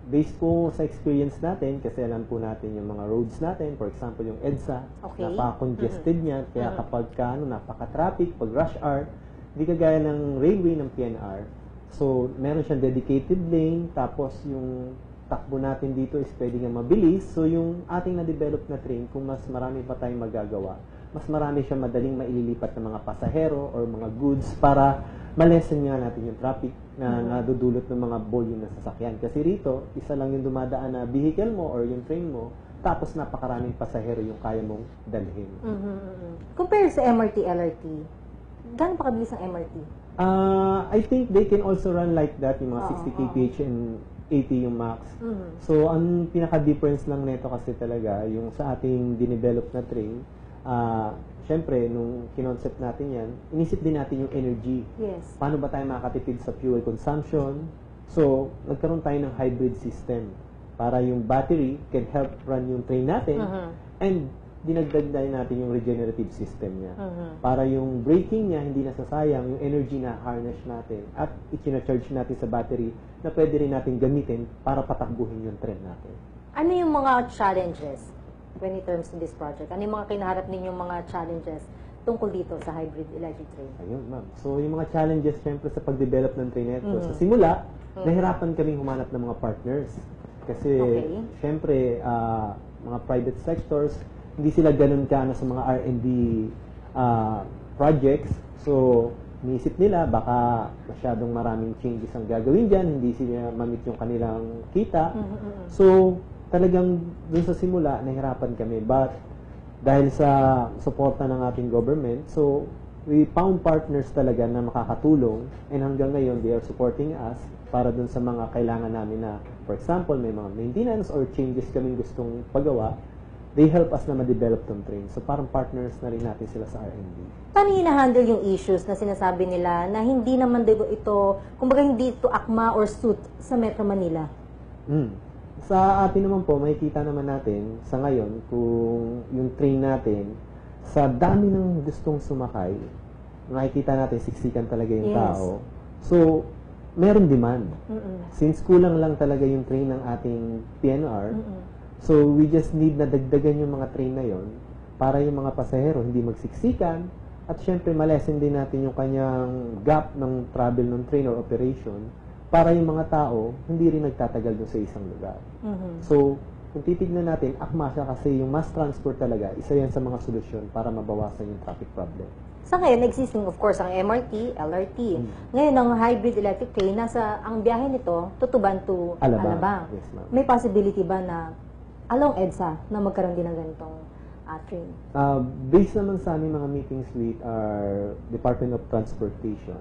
Based po sa experience natin, kasi alam po natin yung mga roads natin, for example, yung EDSA, napaka-congested niya, kaya kapag napaka-traffic, pag rush hour, hindi kagaya ng railway ng PNR. So, meron siyang dedicated lane, tapos yung takbo natin dito is pwede nga mabilis. So, yung ating na-develop na train, kung mas marami pa tayong magagawa, mas marami siya madaling maililipat ng mga pasahero or mga goods para malesen nga natin yung traffic na nadudulot ng mga volume na sasakyan. Kasi rito, isa lang yung dumadaan na vehicle mo or yung train mo, tapos napakaraming pasahero yung kaya mong dalhin. Compare sa MRT, LRT, gaano pa kabilis ang MRT? I think they can also run like that, yung mga 60 kph and 80 yung max. So, ang pinaka-difference lang nito kasi talaga, yung sa ating dinevelop na train, syempre, nung kinoncept natin yan, inisip din natin yung energy. Yes. Paano ba tayo makakatipid sa fuel consumption? So, nagkaroon tayo ng hybrid system para yung battery can help run yung train natin and dinagdag natin yung regenerative system niya. Para yung braking niya hindi nasasayang, yung energy na harness natin at i-charge natin sa battery na pwede rin natin gamitin para patakbuhin yung train natin. Ano yung mga challenges when it comes to this project? Ano yung mga kinaharap ninyong mga challenges tungkol dito sa hybrid electric train? Ayun, ma'am. So, yung mga challenges, syempre, sa pag-develop ng train ito. Sa simula, nahirapan kaming humanap ng mga partners. Kasi, syempre, mga private sectors, hindi sila ganun kaano sa mga R&D projects. So, niisip nila, baka masyadong maraming changes ang gagawin dyan, hindi sila mamit yung kanilang kita. So, talagang dun sa simula, nahirapan kami. But, dahil sa suporta ng ating government, so, we found partners talaga na makakatulong, and hanggang ngayon, they are supporting us para dun sa mga kailangan namin na, for example, may mga maintenance or changes kaming gustong pagawa, they help us na ma-develop tong train. So, parang partners na rin natin sila sa R&D. Paano hina-handle yung issues na sinasabi nila na hindi naman ito, kumbaga hindi ito akma or suit sa Metro Manila? Sa atin naman po, makikita naman natin sa ngayon kung yung train natin, sa dami ng gustong sumakay, makikita natin siksikan talaga yung tao. So, meron demand. Since kulang lang talaga yung train ng ating PNR, so we just need na dagdagan yung mga train na yon para yung mga pasahero hindi magsiksikan at syempre malesen din natin yung kanyang gap ng travel ng train or operation para yung mga tao hindi rin nagtatagal doon sa isang lugar. So, kung titignan natin, akma siya kasi yung mass transport talaga, isa yan sa mga solusyon para mabawasan yung traffic problem. Sa ngayon, existing of course ang MRT, LRT. Ngayon, ang hybrid electric train, ang biyahe nito, Tutuban to Alabang. Yes, ma'am. May possibility ba na along EDSA na magkaroon din ng ganitong train? Based naman sa aming mga meetings with our Department of Transportation,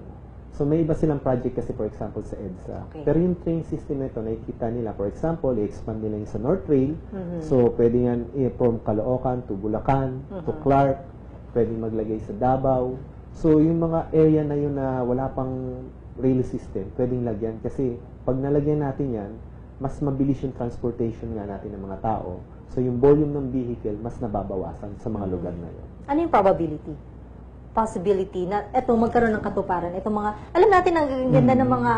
so may iba silang project kasi for example sa EDSA. Okay. Pero yung train system na ito, nakikita nila, for example, i-expand nila yung sa North Rail. So pwede yan from Caloocan to Bulacan, to Clark, pwede maglagay sa Davao. So yung mga area na yun na wala pang rail system, pwedeng lagyan. Kasi pag nalagyan natin yan, mas mabilis yung transportation nga natin ng mga tao. So, yung volume ng vehicle, mas nababawasan sa mga lugar na yun. Ano yung probability? Possibility na ito magkaroon ng katuparan. Itong mga, alam natin ang ganda ng mga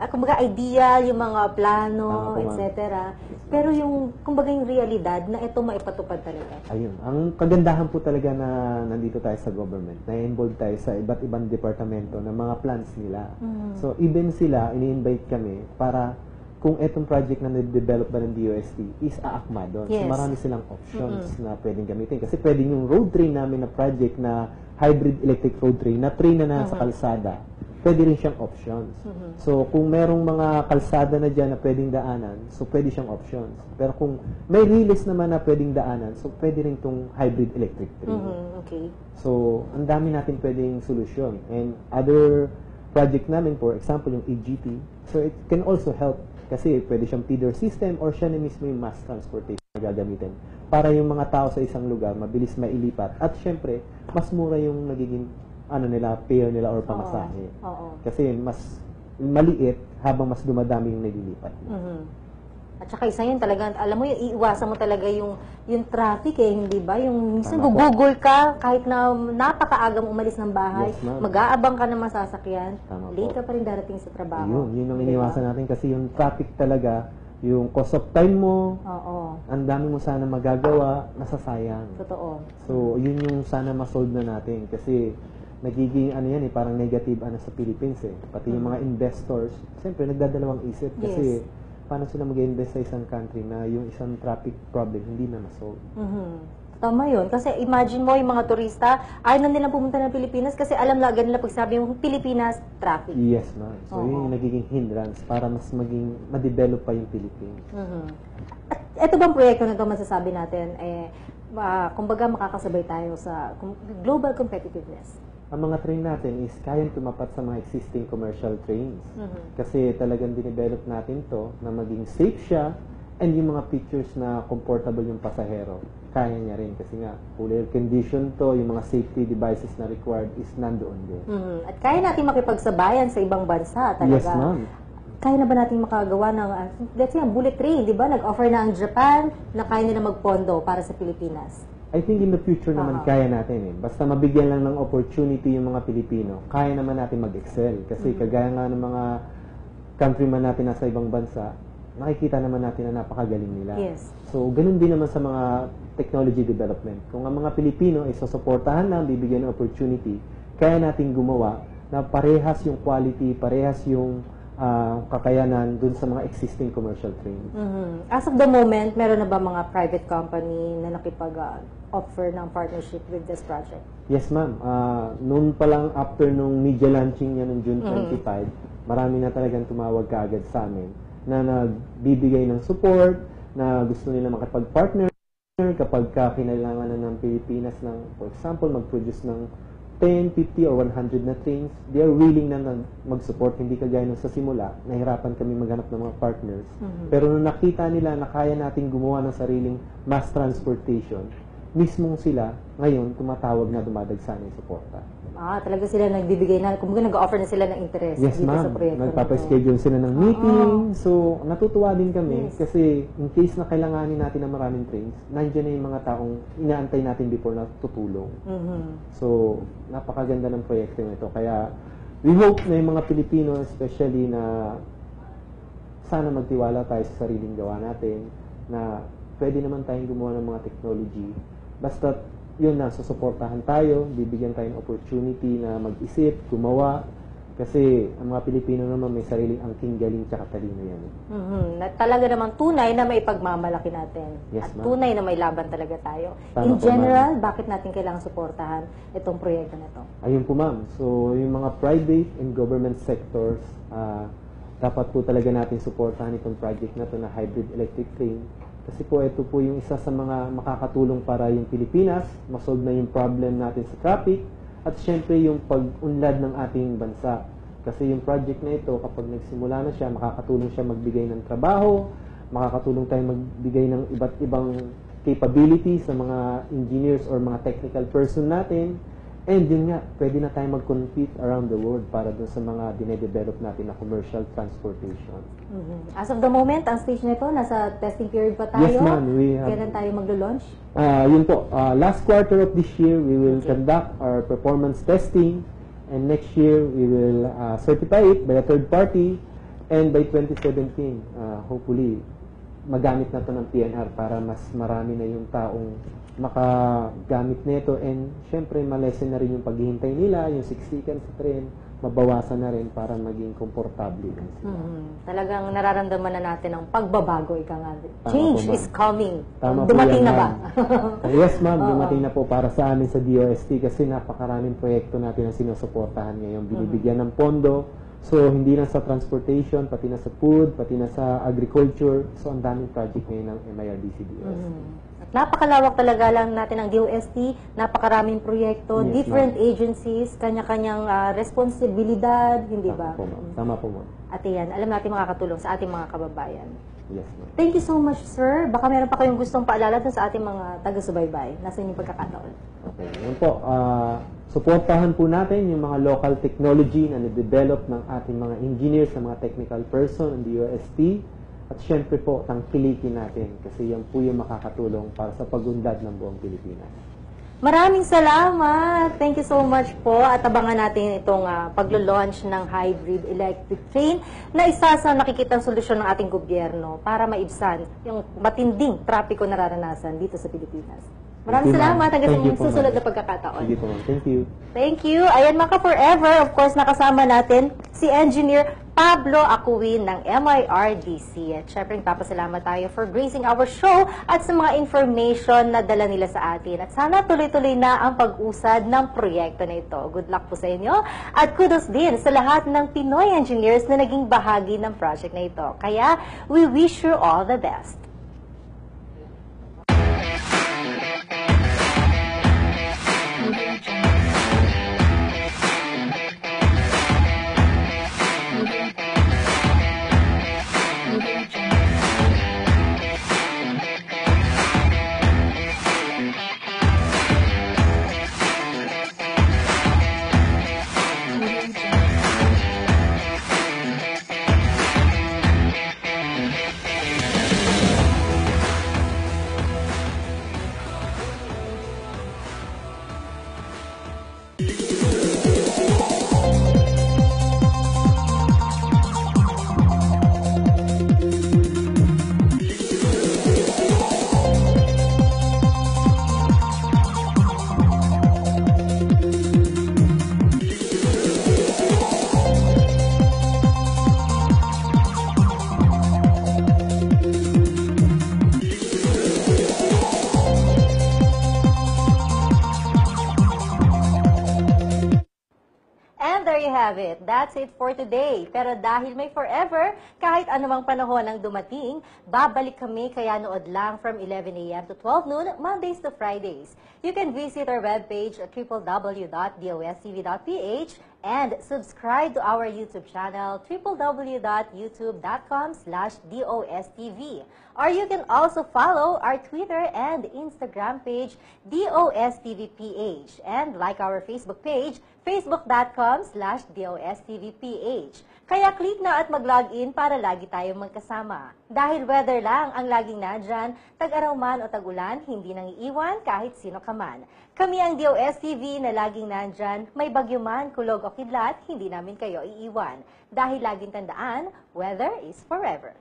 kumbaga ideal, yung mga plano, etc. Pero yung, kumbaga yung realidad na ito maipatupad talaga. Ayun. Ang kagandahan po talaga na nandito tayo sa government, na-involve tayo sa iba't ibang departamento ng mga plans nila. So, even sila, ini-invite kami para kung etong project na na-develop ba ng DOST is aakma doon. Yes. So, marami silang options na pwedeng gamitin. Kasi pwedeng yung road train namin na project na hybrid electric road train, na train na nasa kalsada, pwede rin siyang options. So, kung merong mga kalsada na dyan na pwedeng daanan, so pwede siyang options. Pero kung may relays naman na pwedeng daanan, so pwede rin itong hybrid electric train. Okay. So, ang dami natin pwedeng solusyon. And other project namin, for example, yung EGT, so it can also help kasi pwede siyang feeder system or siya na mismo yung mass transportation na gagamitin para yung mga tao sa isang lugar mabilis mailipat at syempre mas mura yung nagiging fare nila or pamasahe. Kasi mas maliit habang mas dumadami yung nililipat. At saka isa yun talaga, alam mo yung iiwasan mo talaga yung traffic hindi ba? Yung minsan Tama Google ka kahit na napakaagang umalis ng bahay, Yes, ma'am. mag-aabang ka ng masasakyan, Tama late po. ka pa rin darating sa trabaho. Yun ang iniwasan natin kasi yung traffic talaga, yung cost of time mo, ang dami mo sana magagawa, nasasayang. Totoo. So, yun yung sana ma-solve na natin kasi nagiging parang negative sa Philippines Pati yung mga investors, siyempre nagdadalawang isip kasi paano sila mag-invest sa isang country na yung isang traffic problem hindi na ma-solve. Tama yun. Kasi imagine mo yung mga turista, ayaw na nilang pumunta ng Pilipinas kasi alam lagi nila pag sabi yung Pilipinas, traffic. Yes, ma'am. So, yun yung nagiging hindrance para mas maging ma-develop pa yung Philippines. At ito bang proyekto na ito masasabi natin, kumbaga makakasabay tayo sa global competitiveness? Ang mga train natin is kayang tumapat sa mga existing commercial trains. Kasi talagang dinevelop natin to na maging safe siya and yung mga features na comfortable yung pasahero, kaya niya rin. Kasi nga, full air condition to, yung mga safety devices na required is nandoon din. At kaya natin makipagsabayan sa ibang bansa talaga. Yes, ma'am. Kaya na ba natin makagawa ng, let's say, bullet train, di ba? Nag-offer na ang Japan na kaya nila magpondo para sa Pilipinas. I think in the future naman kaya natin Basta mabigyan lang ng opportunity yung mga Pilipino, kaya naman natin mag-excel. Kasi kagaya nga ng mga countryman natin nasa ibang bansa, nakikita naman natin na napakagaling nila. Yes. So, ganun din naman sa mga technology development. Kung ang mga Pilipino ay susuportahan lang, bibigyan ng opportunity, kaya natin gumawa na parehas yung quality, parehas yung kakayanan dun sa mga existing commercial trains. As of the moment, meron na ba mga private company na nakipag-offer ng partnership with this project? Yes, ma'am. Noon pa lang, after nung media launching niya noong June 25, marami na talagang tumawag kaagad sa amin na nagbibigay ng support, na gusto nila makipag-partner kapag kinailangan na ng Pilipinas ng, for example, mag-produce ng 10, 50, or 100 na trains, they are willing na mag-support. Hindi kagaya nung sa simula, nahirapan kami maghanap ng mga partners. Pero nung nakita nila na kaya natin gumawa ng sariling mass transportation, mismong sila, ngayon, tumatawag na dumadagsa ng suporta. Talaga sila nagbibigay na, kumbaga nag-offer na sila ng interest Yes, dito sa ma'am. proyekto. Nagpapaschedule sila ng meeting. So, natutuwa din kami kasi in case na kailanganin natin ng maraming trains, nandiyan na yung mga taong inaantay natin before na tutulong. So, napakaganda ng proyekto nito. Kaya, we hope na yung mga Pilipino, especially na sana magtiwala tayo sa sariling gawa natin, na pwede naman tayong gumawa ng mga technology. Basta yun na, susuportahan tayo, bibigyan tayo ng opportunity na mag-isip, gumawa, kasi ang mga Pilipino naman may sariling angking, galing, tsaka talino yan. Na talaga namang tunay na may pagmamalaki natin. Yes, At ma'am. tunay na may laban talaga tayo. Tama In po, general, bakit natin kailangan suportahan itong proyekto na ito? Ayun po, ma'am. So, yung mga private and government sectors, dapat po talaga natin suportahan itong project na ito na hybrid electric train. Kasi po, ito po yung isa sa mga makakatulong para yung Pilipinas, masolve na yung problem natin sa traffic, at syempre yung pag-unlad ng ating bansa. Kasi yung project na ito, kapag nagsimula na siya, makakatulong siya magbigay ng trabaho, makakatulong tayo magbigay ng iba't ibang capability sa mga engineers or mga technical person natin. And yun nga, pwede na tayo mag-compete around the world para dun sa mga dinedevelop natin na commercial transportation. As of the moment, ang stage na ito, nasa testing period pa tayo. Yes, ma'am. Kailan tayo maglo-launch? Yun po, last quarter of this year, we will conduct our performance testing, and next year, we will certify it by a third party, and by 2017, hopefully, magamit na to ng PNR para mas marami na yung taong makagamit nito, and syempre malesen na rin yung paghihintay nila, yung 6 seconds sa train, mabawasan na rin para maging komportable din sila. Talagang nararamdaman na natin ang pagbabago, ika nga. Tama Change po, is coming. Tama po Dumating yan, na ba? ma'am. Yes, ma'am. Dumating na po para sa amin sa DOST kasi napakaraming proyekto natin ang sinusuportahan ngayon. Binibigyan ng pondo. So, hindi lang sa transportation, pati na sa food, pati na sa agriculture. So, ang daming project ngayon ng MIRDC DOST. At napakalawak talaga lang natin ang DOST, napakaraming proyekto, Yes, different agencies, kanya-kanyang responsibilidad, hindi ba? Tama po, ma'am. At yan, alam natin makakatulong sa ating mga kababayan. Yes, ma'am. Thank you so much, sir. Baka meron pa kayong gustong paalala dun sa ating mga taga-subaybay. Nasa inyong pagkakataon. Okay, yun po. Suportahan po natin yung mga local technology na na-develop ng ating mga engineers, ng mga technical person ng DOST. At syempre po, tangkilikin natin kasi yan po yung makakatulong para sa pag-unlad ng buong Pilipinas. Maraming salamat. Thank you so much po. At abangan natin itong paglo-launch ng hybrid electric train na isa sa nakikitang solusyon ng ating gobyerno para maibsan yung matinding trapiko nararanasan dito sa Pilipinas. Maraming salamat hanggang sa susunod na pagkakataon. Sige po, ma'am. Thank you. Thank you. Ayan, mga forever, of course, nakasama natin si Engineer Pablo Acuin ng MIRDC. At syempre, papasalamat tayo for gracing our show at sa mga information na dala nila sa atin. At sana tuloy-tuloy na ang pag-usad ng proyekto na ito. Good luck po sa inyo. At kudos din sa lahat ng Pinoy engineers na naging bahagi ng project na ito. Kaya, we wish you all the best. have it. That's it for today. Pero dahil may forever, kahit anumang panahon ang dumating, babalik kami kaya nood lang from 11 a.m. to 12 noon, Mondays to Fridays. You can visit our webpage at www.dostv.ph and subscribe to our YouTube channel, www.youtube.com/DOSTV. Or you can also follow our Twitter and Instagram page, DOSTVPH, and like our Facebook page, facebook.com/DOSTVPH. Kaya click na at mag-login para lagi tayong magkasama. Dahil weather lang ang laging nandyan, tag-araw man o tag-ulan, hindi nang iiwan kahit sino ka man. Kami ang DOSTV na laging nandyan, may bagyo man, kulog o kidlat, hindi namin kayo iiwan. Dahil laging tandaan, weather is forever.